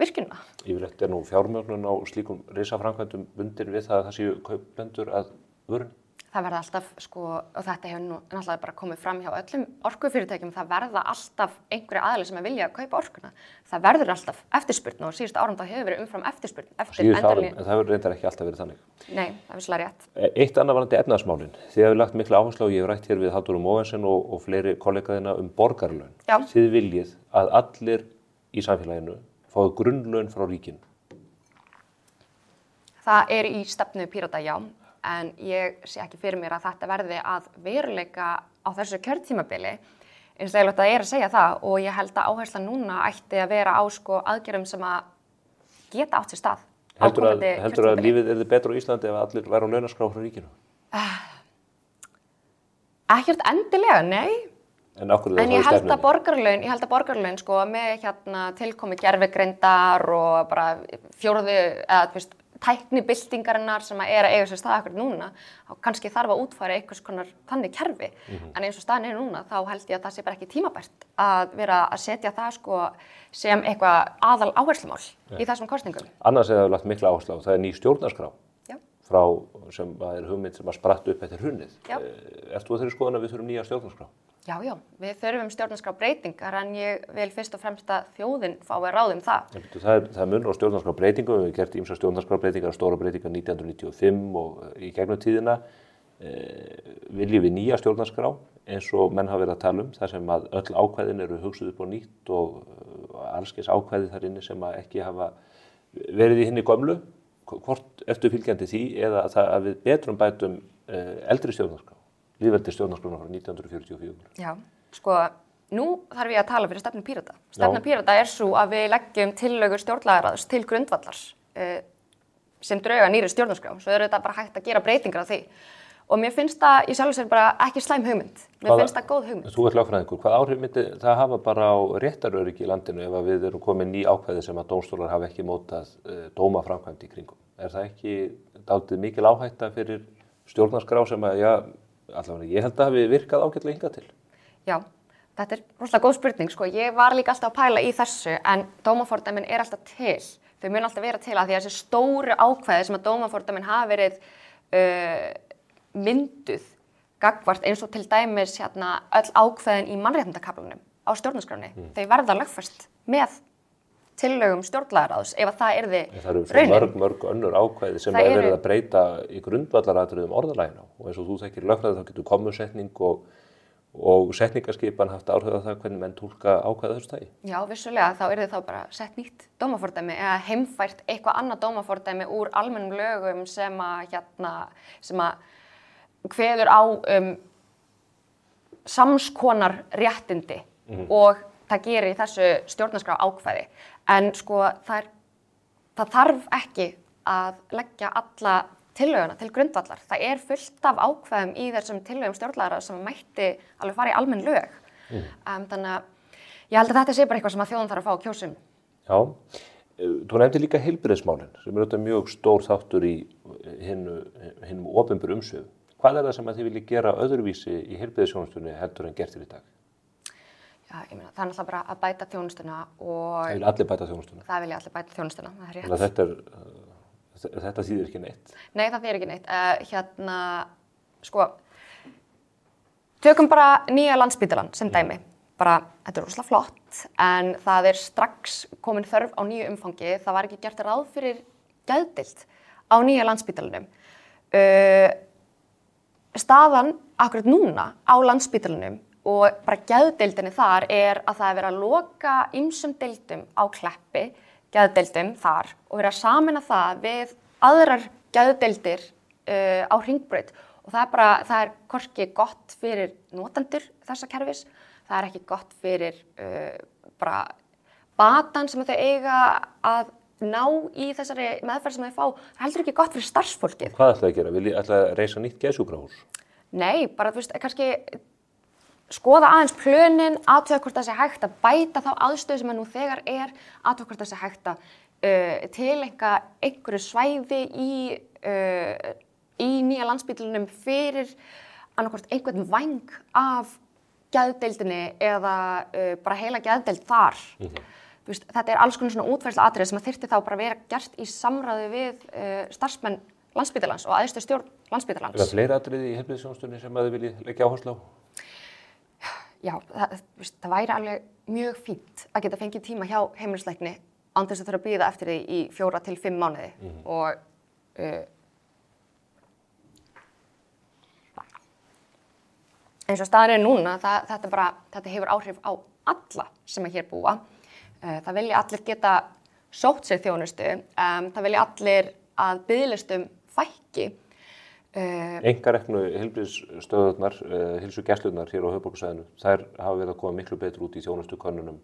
virkjunina? Yfirleitt er nú fjármögnun á slíkum risaframkvæmdum bundin við það að það séu kaupendur að vörunni? Það verða alltaf, sko, og þetta hefur nú náttúrulega bara komið fram hjá öllum orkufyrirtækjum, það verða alltaf einhverju aðili sem vilja að kaupa orkuna. Það verður alltaf eftirspurn og síðustu árum þá hefur verið umfram eftirspurn. Síðustu árum, en það hefur reyndar ekki alltaf verið þannig. Nei, það er vissulega rétt. Eitt annað varðandi efnahagsmálin. Þið hafið lagt mikla áherslu á, ég hef rætt hér við Halldóru Mogensen og fleiri kollegaðina borgarlaun. Já. Þið viljið að allir í samfélaginu fái grunnlaun frá ríkinu. Það er í stefnu Pírata, já. En ég sé ekki fyrir mér að þetta verði að veruleika á þessu kjörtímabili. Eins og eiginlega það er að segja það og ég held að áherslan núna ætti að vera á sko aðgerðum sem að geta átt sér stað. Heldur að lífið yrði betra á Íslandi ef allir væru á launaskrá frá ríkinu? Ekkert endilega, nei. En ég held að borgarlaun sko með tilkomi gervigreindar og bara fjórðu eða tæknibyltingarinnar sem að eiga sér stað akkurat núna, þá kannski þarf að útfæra einhvers konar þannig kerfi. En eins og staðan núna, þá held ég að það sé bara ekki tímabært að vera að setja það sko sem eitthvað aðal áherslumál í þessum kosningum. Annars hefur lagt mikla áherslu á, það ný stjórnarskrá. Frá sem að hugmynd sem að spratt upp eftir hrunið. Ert þú þeirri skoðun að við þurfum nýja stjórnarskrá? Já, við þurfum stjórnarskrá breytingar en ég vil fyrst og fremst að þjóðin fái að ráða það. Það munur á stjórnarskrá breytingum, við hefum gert ýmsar stjórnarskrá breytingar, stóra breytingar 1995 og í gegnum tíðina viljum við nýja stjórnarskrá eins og menn hafa verið að tala þar sem að öll ákvæðin eru hugsuð upp á nýtt og allskeis ákvæði þar inni sem að ekki hafa verið í hinni gömlu. Hvort ertu fylgjandi því eða að við betrum bætum eldri stjórnarskrá, lýðveldi stjórnarskrána frá 1944? Já, sko, nú þarf ég að tala fyrir stefnu Pírata. Stefna Pírata svo að við leggjum tillögur stjórnlagaráðs til grundvallar sem drauga nýrri stjórnarskrá, svo þetta bara hægt að gera breytingar á því. Og mér finnst það í sjálfu sér bara ekki slæm hugmynd. Mér finnst það góð hugmynd. Þú ert lögfræðingur. Hvað áhrif myndi það hafa bara á réttaröryggi í landinu ef að við erum komin ný ákvæði sem að dómstólar hafa ekki mótað dómaframkvæmd í kringum? Er það ekki dálítið mikil áhætta fyrir stjórnarskrá sem að, allavega ég held að hafi virkað ágætlega hingað til? Já, þetta rosalega góð spurning. Sko, ég var líka alltaf að pæla í þessu en dómafordæmin alltaf til. Þau mun alltaf vera til að því að þessi stóru ákvæði sem að dómafordæmin hafa verið mynduð gagnvart eins og til dæmis öll ákvæðin í mannréttindakaflanum á stjórnarskráni. Þau verða lögfest með tillögum stjórnlagaráðs ef að það yrði raunin. Það eru mörg önnur ákvæði sem er verið að breyta í grundvallaratriðum orðalaginu og eins og þú þekkir lögfræði þá getur komusetning og setningaskipan haft áhrif á það hvernig menn túlka ákvæði þessu tagi. Já, vissulega, þá yrði þá bara sett nýtt dómafordæmi eða heimfært eitthvað annað dómafordæmi úr almennum lögum sem að kveður á samskonar réttindi og það gerir þessu stjórnarskrá ákvæði. En sko það þarf ekki að leggja alla tillöguna til grundvallar. Það fullt af ákvæðum í þessum tillögum stjórnlagaráðs sem mætti alveg fara í almenn lög. Þannig að ég held að þetta sé bara eitthvað sem að þjóðin þarf að fá að kjósa. Já, þú nefndi líka heilbrigðismálin sem auðvitað mjög stór þáttur í hinum opinberu umsvifum. Hvað það sem að þið viljið gera öðruvísi í heilbrigðisþjónustunni heldur en gert í dag? Já, ég meina, það náttúrulega bara að bæta þjónustuna og... Það vilja allir bæta þjónustuna? Það vilja allir bæta þjónustuna, það rétt. Þannig að þetta þýðir ekki neitt? Nei, það þýðir ekki neitt. Sko, tökum bara nýja Landspítalann sem dæmi. Bara, þetta rosalega flott, en það strax komin þörf á nýju umfangi. Það var ekki gert ráð fyrir geðdeild á nýja Landspítalanum. Staðan akkurat núna á Landspítalanum og bara geðdeildinni þar að það verið að loka ýmsum deildum á Kleppi, geðdeildum þar og verið að sameina það við aðrar geðdeildir á Hringbraut og það hvorki gott fyrir notendur þessa kerfis, það ekki gott fyrir bara batan sem þau eiga að ná í þessari meðferð sem þau fá, það heldur ekki gott fyrir starfsfólkið. Hvað ætlaði að gera? Viljið ætlaði að reisa nýtt geðsjúkrahús? Nei, bara kannski skoða aðeins plönin, athuga hvort það sé hægt að bæta þá aðstöðu sem nú þegar athuga hvort það sé hægt að tileinka einhverju svæði í nýja Landspítalanum fyrir annarkvort einhvern væng af geðdeildinni eða bara heila geðdeild þar. Þetta alls konar svona útfærsluatriði sem þyrfti þá bara vera gert í samráði við starfsmenn Landspítalans og æðstu stjórn Landspítalans. Er það fleiri atriði í heilbrigðisþjónustunni sem þið viljið leggja áherslu á? Já, það væri alveg mjög fínt að geta fengið tíma hjá heimilislækni án þess að þurfa að bíða eftir því í 4 til 5 mánuði. Og eins og staðan núna, þetta hefur áhrif á alla sem hér búa. Það vilja allir geta sótt sér þjónustu, það vilja allir að biðlistum fækki. Einkareknu heilbrigðisstöðvarnar, heilsugæslurnar hér á höfuðborgarsvæðinu, þær hafa verið að koma miklu betur út í þjónustukönnunum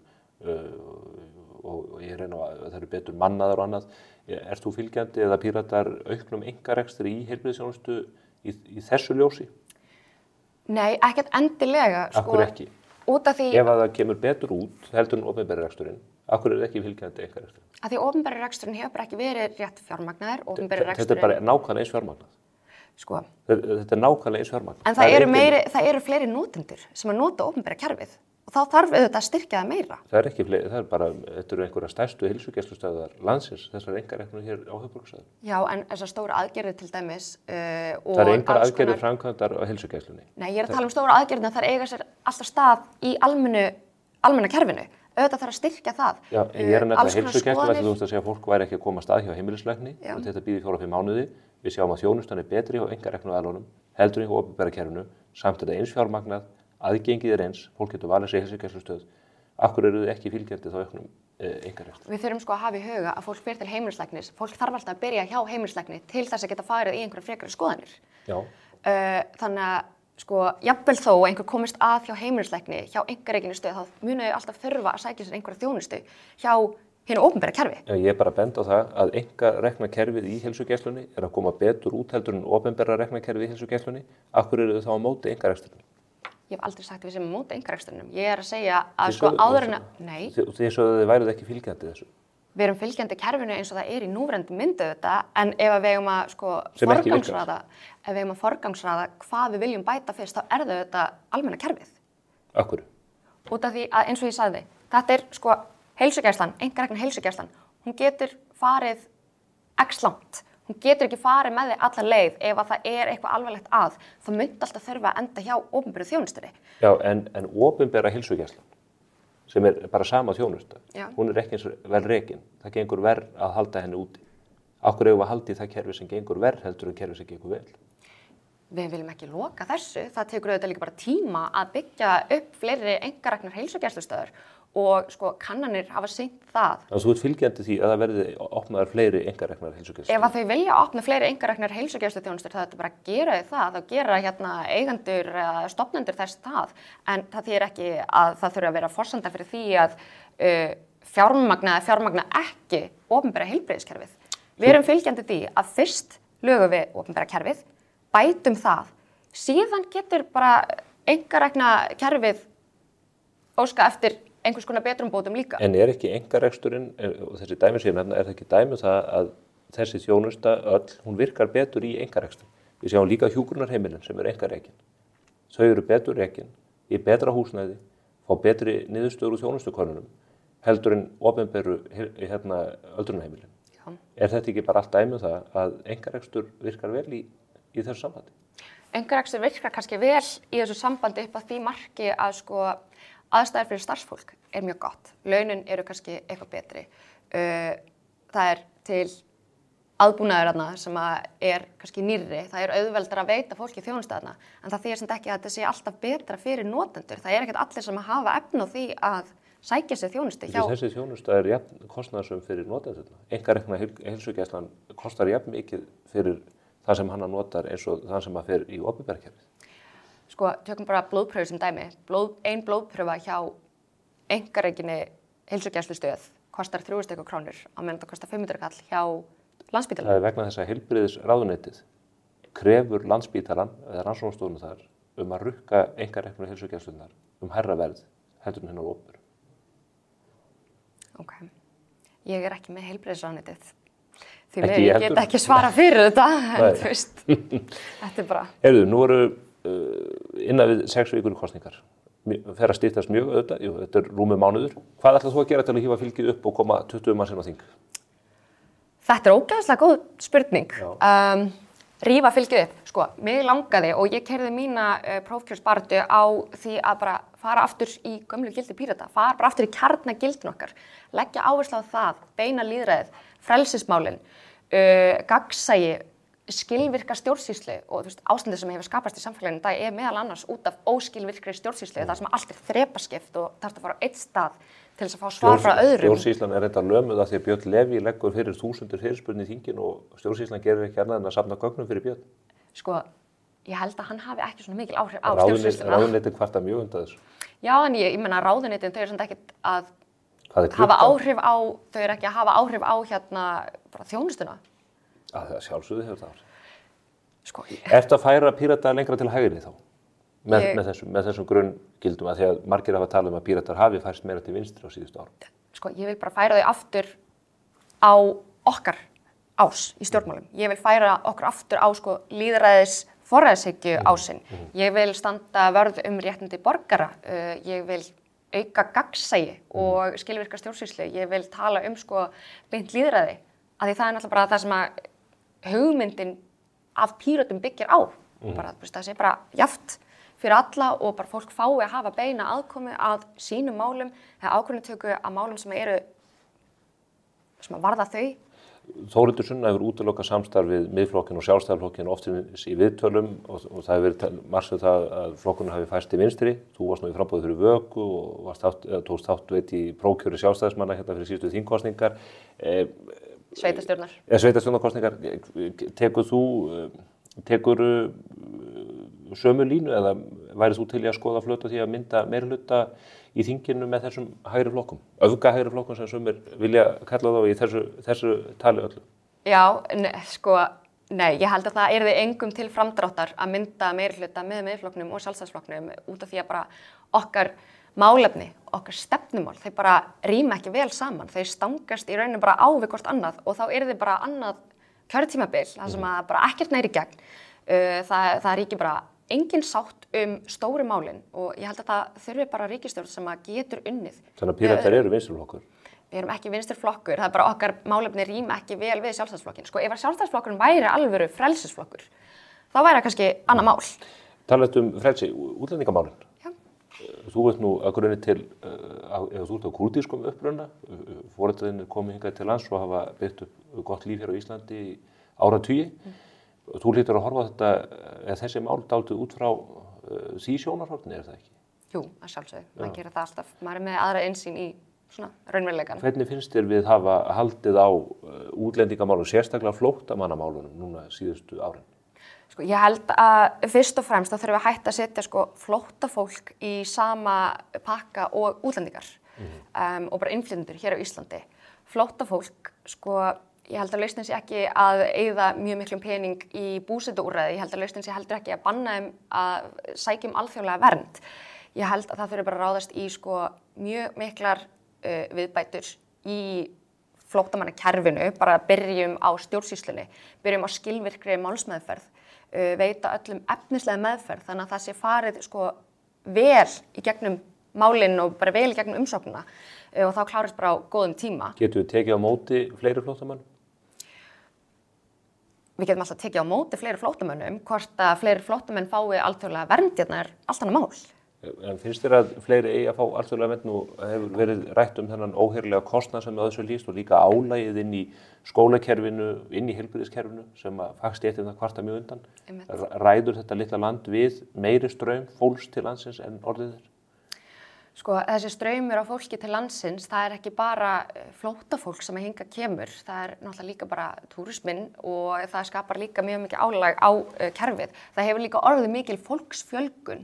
og ég reyna að það eru betur mannaðar og annað. Ert þú fylgjandi eða Píratar auknum einkarekstri í heilbrigðisþjónustu í þessu ljósi? Nei, ekkert endilega. Af hverju ekki? Út af því... Ef að það kemur betur út heldur en opinberi reksturinn, af hverju ekki fylgjandi einkareksturinn? Af því opinberi reksturinn hefur bara ekki verið rétt fjármagnaður. Þetta bara nákvæmlega eins fjármagnað. Sko. Þetta nákvæmlega eins fjármagnað. En það eru fleiri notendur sem að nota opinbera kerfið. Og þá þarf auðvitað að styrkja það meira. Það er ekki fleiri, þetta eru einhverja stærstu heilsugæslustöðvar landsins, þessar einkareknur hér á höfuðborgarsvæðinu. Já, en þessar stóru aðgerðir til dæmis og það eru engar aðgerðir framkvæmdar á heilsugæslunni. Nei, ég er að tala um stóru aðgerðina, þær eiga sér alltaf stað í almenna kerfinu. Auðvitað þarf að styrkja það. Já, ég er nefnilega heilsugæsla, þú veist að segja að fólk væri ekki að koma stað hjá heimilislækni og þetta býði 4-5 mánuði. Við sjáum að þjónustan er betri hjá einkareknu aðilunum, heldur hjá opinbera kerfinu, samt þetta eins fjármagnað, aðgengið er eins, fólk getur valið sér heilsugæslustöð. Af hverju eru þið ekki fylgjandi þá auknum einkarekstri? Við þurfum sko að hafa í huga að fólk fer til heimilislæknis. Fólk þarf alltaf að byrja hjá heimilislækni til þess að geta farið í einhverja frekari skoðanir. Já. Þannig að sko, jafnvel þó einhver komist að hjá heimilislækni, hjá einkarekinni stöð, þá munu þau alltaf þurfa að sækja sér einhverja þjónustu hjá hinu opinbera kerfi. Já, ég er bara að benda á það að einkarekna kerfið í heilsugæslunni er að koma betur út heldur en opinbera rekna kerfið í heilsugæslunni. Af hverju eru þið þá á móti einkarekstrinum? Ég hef aldrei sagt að við sem móti einkarekstrinum. Ég er að segja að sko áður en að... Nei. Þið svo að þið væruð ekki fylgjandi þessu. Við erum fylgjandi kerfinu eins og það er í núverandi myndu þetta, en ef við eigum að sko forgangsraða hvað við viljum bæta fyrst, þá er þetta almenna kerfið. Af hverju? Út af því að eins og ég sagði, þetta er sko heilsugæslan, einkarekna heilsugæslan, hún getur farið x langt. Hún getur ekki farið með þig alla leið ef að það er eitthvað alvarlegt að. Það myndi alltaf þurfa að enda hjá opinberu þjónustunni. Já, en opinbera heilsugæslan, sem er bara sama þjónusta, hún er ekki eins vel rekin. Það gengur verr að halda henni úti. Af hverju eigum við að halda í það kerfi sem gengur verr heldur en kerfi sem gengur vel? Við viljum ekki loka þessu. Það tekur auðvitað líka bara tíma að byggja upp fleiri einkareknar heilsugæslustöðvar. Og sko kannanir hafa sýnt það. Þannig að þú ert fylgjandi því að það verði opnaðar fleiri einkareknar heilsugæslustöðvar? Ef að þau vilja opna fleiri einkareknar heilsugæsluþjónustur, það er bara að gera það, þá gera eigendur eða stofnendur þess það. En það þýðir ekki að það þurfi að vera forsenda fyrir því að fjármagna ekki opinbera heilbrigðiskerfið. Við erum fylgjandi því að fyrst lögum við opinbera kerfið, bætum það, síðan getur bara einkarekna kerfið óska eftir einhvers konar betrumbótum líka. En er ekki einkareksturinn, og þessi dæmi sem nefna, er það ekki dæmi það að þessi þjónusta öll, hún virkar betur í einkarekstur. Við sjáum líka hjúkrunarheimilin sem er einkarekin. Þau eru betur rekin, í betra húsnæði, fá betri niðurstöður úr þjónustukonunum, heldur en opinberu öldrunarheimilin. Já. Er þetta ekki bara allt dæmi það að einkarekstur virkar vel í þessu sambandi? Einkarekstur virkar kannski vel í þessu sambandi upp að því marki að sko aðstæður fyrir starfsfólk er mjög gott. Launin eru kannski eitthvað betri. Það er til aðbúnaður þarna sem er kannski nýrri. Það er auðveldara að veita fólki þjónustu þarna. En það þýðir samt ekki að þetta sé alltaf betra fyrir notendur. Það er ekkert allir sem hafa efni á því að sækja sér þjónustu hjá... Þessi þjónusta er jafn kostnaðarsöm fyrir notendurna. Einkarekna heilsugæslan kostar jafn mikið fyrir það sem hann notar eins og það sem fer í opinbera kerfið. Sko, tökum bara blóðpröfu sem dæmi. Ein blóðpröfa hjá einkarekinni heilsugæslustöð kostar 3.000 krónur á meðan það kostar 500 kall hjá Landspítalanum. Það er vegna þess að heilbrigðisráðuneytið krefur Landspítalann eða rannsóknarstofuna þar að rukka einkareknu heilsugæslunar hærra verð heldur en hennar opinberu. Ok. Ég er ekki með heilbrigðisráðuneytið. Því ég get ekki svara fyrir þetta, en þú veist, þetta er bara... Heyrðu, nú eru innan við 6 vikur kosningar. Fer að styttast mjög auðvitað, þetta er rúmur mánuður. Hvað ætlar þú að gera til að hífa fylgið upp og koma 20 manns inn á þing? Þetta er ógeðslega góð spurning. Rífa fylgið upp. Sko, mig langaði og ég keyrði mína prófkjörsbaráttu á því að bara fara aftur í gömlu gildi Pírata, fara bara aftur í kjarnagildin okkar, leggja áherslu á það, beina lýðræðið, frelsismálin, gagnsæi, skilvirka stjórnsýslu og ástandið sem hefur skapast í samfélaginu í dag er meðal annars út af óskilvirkri stjórnsýslu, það sem allt er þrepaskipt og þarf að fara á einn stað til þess að fá svar frá öðrum. Stjórnsýslan er þetta lömuð að því að Björn Leví leggur fyrir 1000 fyrirspurn í þinginu og stjórnsýslan gerir ekki annað en að safna gögnum fyrir Björn. Sko, ég held að hann hafi ekki svona mikil áhrif á stjórnsýsluna. Ráðuneytin kvarta mjög undan þessu. Já, en ég meina ráðuneytin, þau eru samt ekkert að hafa áhrif á, þau eru ekki að hafa áhrif á bara þjónustuna. Það sjálfsögðu hefur það áhrif. Sko, Ertu að færa Pírata lengra til hægri þá? með þessum grunngildum að því að margir hafa talað að Píratar hafi færst meira til vinstri á síðustu árum? Sko, ég vil bara færa þau aftur á okkar ás í stjórnmálum. Ég vil færa okkur aftur á sko lýðræðis forræðishyggju ásinn. Ég vil standa vörð réttindi borgara. Ég vil auka gagnsæi og skilvirka stjórnsýslu. Ég vil tala sko beint lýðræði. Af því það náttúrulega bara það sem að hugmyndin af Pírötum byggir á. Bara, það sé bara jafnt fyrir alla og bara fólk fái að hafa beina aðkomu að sínum málum eða ákvörðunartöku að málum sem að varða þau. Þórhildur Sunna hefur útilokað samstarf við Miðflokkinn og Sjálfstæðisflokkinn oftins í viðtölum og það hefur verið margt það að flokkurinn hafi færst til vinstri. Þú varst nú í framboði fyrir Vöku og tókst þátt í prófkjöri Sjálfstæðismanna hérna fyrir síðustu þingkosningar. Sveitarstjórnarkosningar. Tekur sömu línu eða væri þú til í að skoða flötu því að mynda meirihluta í þinginu með þessum hægri flokkum? Öfga hægri flokkum sem sumir vilja kalla þá í þessu tali öllu? Já, nei, ég held að það yrði engum til framdráttar að mynda meirihluta með Miðflokknum og Sjálfstæðisflokknum út af því að bara okkar málefni, okkar stefnumál, þeir bara ríma ekki vel saman. Þeir stangast í rauninu bara á við hvort annað og þá yrði bara annað kjörtímabil, það sem að bara ekkert næri gegn. Það ríkir bara engin sátt stóru málin og ég held að það þurfi bara ríkisstjórn sem að getur unnið. Þannig að Píratar eru vinstriflokkur? Við erum ekki vinstriflokkur, það er bara okkar málefni rýma ekki vel við Sjálfstæðisflokkinn. Sko ef Sjálfstæðisflokkurinn væri alvöru frelsisflokkur, þá væri það kannski annað mál. Talað frelsi, útlendingamálin. Já. Þú ert nú að grunni til, ef þú ert á kúrdískum uppruna, foreldrar komið hingað til lands og hafa byggt upp gott líf hér á Íslandi í áratugi. Þú hlýtur að horfa á þetta, þessi mál dálítið út frá því sjónarhorni, það ekki? Jú, að sjálfsögðu. Maður gerir það alltaf. Maður er með aðra innsýn í svona raunveruleikann. Hvernig finnst þér við hafa haldið á útlendingamálum, sérstaklega flóttamannamálunum núna síðustu árin? Sko, ég held að fyrst og fremst þá þurfum við að hætta að setja sko flóttafólk í sama pakka og útlendingar og bara innflytjendur hér á Íslandi. Flóttafólk, sko, ég held að lausnin sé ekki að eyða mjög miklum pening í búsetuúrræði. Ég held að lausnin sé heldur ekki að banna þeim að sækja alþjóðlega vernd. Ég held að það þurfi bara að ráðast í sko mjög miklar viðbætur í flóttamannakerfinu, bara byrjum á stjórnsýslunni, byrjum á skilvirkri málsmeðferð, veita öllum efnislega meðferð, þannig að það sé farið sko vel í gegnum málin og bara vel í gegnum umsóknina og þá klárist bara á góðum tíma. Getum við tekið á móti fleiri flóttamönnum? Við getum alltaf tekið á móti fleiri flóttamönnum, hvort að fleiri flóttamenn fái alþjóðlega vernd hérna er allt annað mál. En finnst þér að fleiri eigi að fá alþjóðlega vernd? Nú hefur verið rætt þennan óheyrilega kostnað sem þessu lýst og líka álagið inn í skólakerfinu, inn í heilbrigðiskerfinu sem að fagstéttirnar kvarta mjög undan. Ræður þetta litla land við meiri straum fólks til landsins en orðið er? Sko, þessi straumur á fólki til landsins, það er ekki bara flóttafólk sem hingað kemur, það er náttúrulega líka bara túrisminn og það skapar líka mjög mikið álag á kerfið. Það hefur líka orðið mikil fólksfjölgun,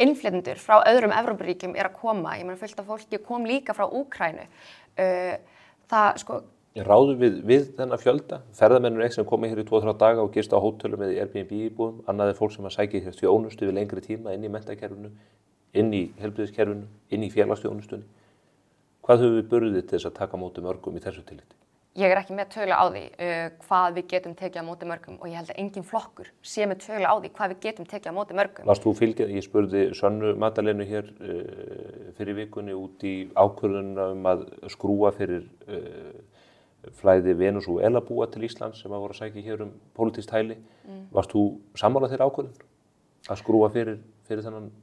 innflytjendur frá öðrum Evrópuríkjum er að koma, ég meina fullt af fólki kom líka frá Úkraínu. Það, sko... Ráðum við þennan fjölda? Ferðamennur sem komið hér í 2-3 daga og gista á hótelum eða í Airbnb-íbúðum, annað er fólk sem að sækja hér þjónustu við lengri tíma inn í menntakerfinu, inn í heilbrigðiskerfinu, inn í félagsþjónustunni. Hvað höfum við burðið til þess að taka á móti mörgum í þessu tilliti? Ég er ekki með tölu á því hvað við getum tekið á móti mörgum og ég held að engin flokkur sé með tölu á því hvað við getum tekið á móti mörgum. Varst þú fylgjað? Ég spurði Sönnu Magdalenu hér fyrir vikunni út í ákvörðunina að skrúa fyrir flæði Venesúelabúa til Íslands sem að voru að sækja hér pólitískt hæli. Varst þú sammála þeirri ákvörðun að skrúa fyrir þennan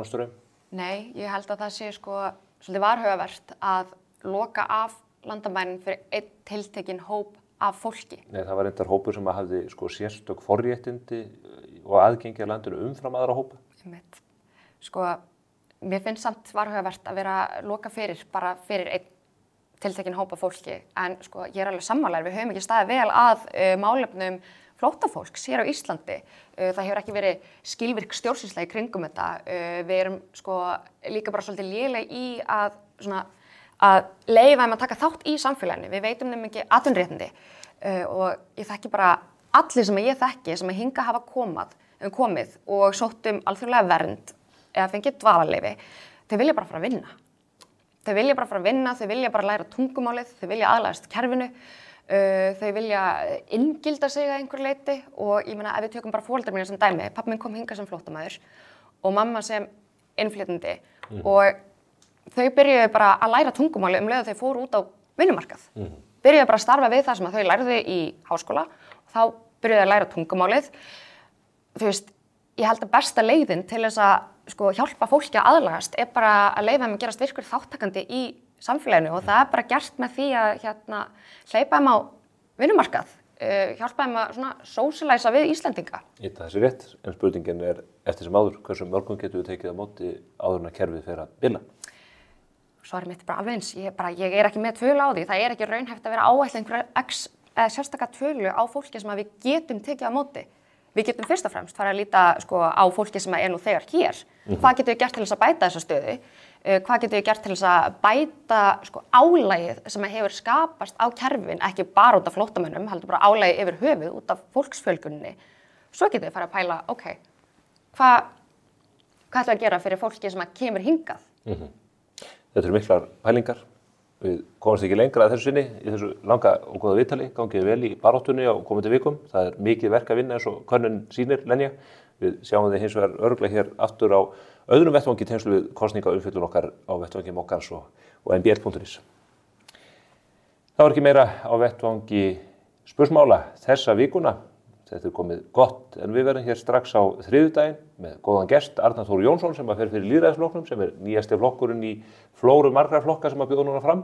straum? Nei, ég held að það sé sko svolítið varhugavert að loka af landamærin fyrir einn tiltekinn hóp af fólki. Nei, það var reyndar hópur sem að hafði sko sérstök forréttindi og aðgengi að landinu umfram aðra hópa. Einmitt. Sko, mér finnst samt varhugavert að vera loka bara fyrir einn tiltekinn hóp af fólki, en sko ég er alveg sammála, við höfum ekki staðið vel að málefnum flóttafólks hér á Íslandi. Það hefur ekki verið skilvirk stjórnsýsla í kringum þetta. Við erum sko líka bara svolítið léleg í að leyfa þeim að taka þátt í samfélaginu. Við veitum þeim ekki atvinnuréttindi og ég þekki bara allir sem ég þekki sem hingað hafa komað komið og sóttum alþjóðlega vernd eða fengið dvalarleyfi, þau vilja bara fara að vinna. Þau vilja bara fara að vinna, þau vilja bara læra tungumálið, þau vilja aðlagast kerfinu, þau vilja inngilda sig að einhver leyti og ég meina ef við tökum bara foreldrar mína sem dæmi, pabbi minn kom hingað sem flóttamaður og mamma sem innflytjandi og þau byrjuðu bara að læra tungumálið leið og þau fóru út á vinnumarkað. Byrjuðu bara að starfa við það sem þau lærðu í háskóla og þá byrjuðu að læra tungumálið. Þú veist, ég held að besta leiðin til þess að hjálpa fólki að aðlagast er bara að leyfa þeim að gerast virkur þáttakandi í samfélaginu og það er bara gert með því að hleypa þeim á vinnumarkað, hjálpa þeim að sósilæsa við Íslendinga. Það er rétt, en spurningin er eftir sem áður, hversu mörgum getum við tekið á móti áður en að kerfið fer að bila? Svarið mitt bara alveg eins, ég er ekki með tölu á því, það er ekki raunhæft að vera áætla einhverja sérstaka tölu á fólki sem við getum tekið á móti. Við getum fyrst og fremst farið að líta á fólki sem er nú þegar hér. Hvað getum við gert til þess að bæta þessa stöðu? Hvað getum við gert til þess að bæta álagið sem hefur skapast á kerfin, ekki bara út af flóttamönnum, heldur bara álagið yfir höfuð út af fólksfjölguninni. Svo getum við farið að pæla, hvað ætlum við að gera fyrir fólki sem kemur hingað? Þetta eru miklar pælingar. Við komumst ekki lengra að þessu sinni í þessu langa og góða viðtali, gangið vel í baráttunni á komandi vikum. Það er mikið verk að vinna eins og könnun sýnir, Lenja. Við sjáum þið hins vegar örugglega hér aftur á öðrum vettvangi í tengslum við kosningaumfjöllun okkar á vettvangi Mokkans og mbl.is. Það var ekki meira á vettvangi spursmála þessa vikuna. Þetta er komið gott, en við verðum hér strax á þriðjudaginn með góðan gest, Arnar Þór Jónsson, sem fer fyrir lýðræðisflokknum, sem er nýjasti flokkurinn í flóru margra flokka sem bjóða núna fram.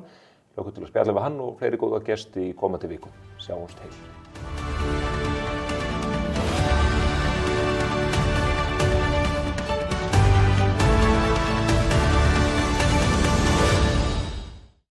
Hlökkum til að spjalla við hann og fleiri góða gesti í komandi vikum. Sjáumst heil.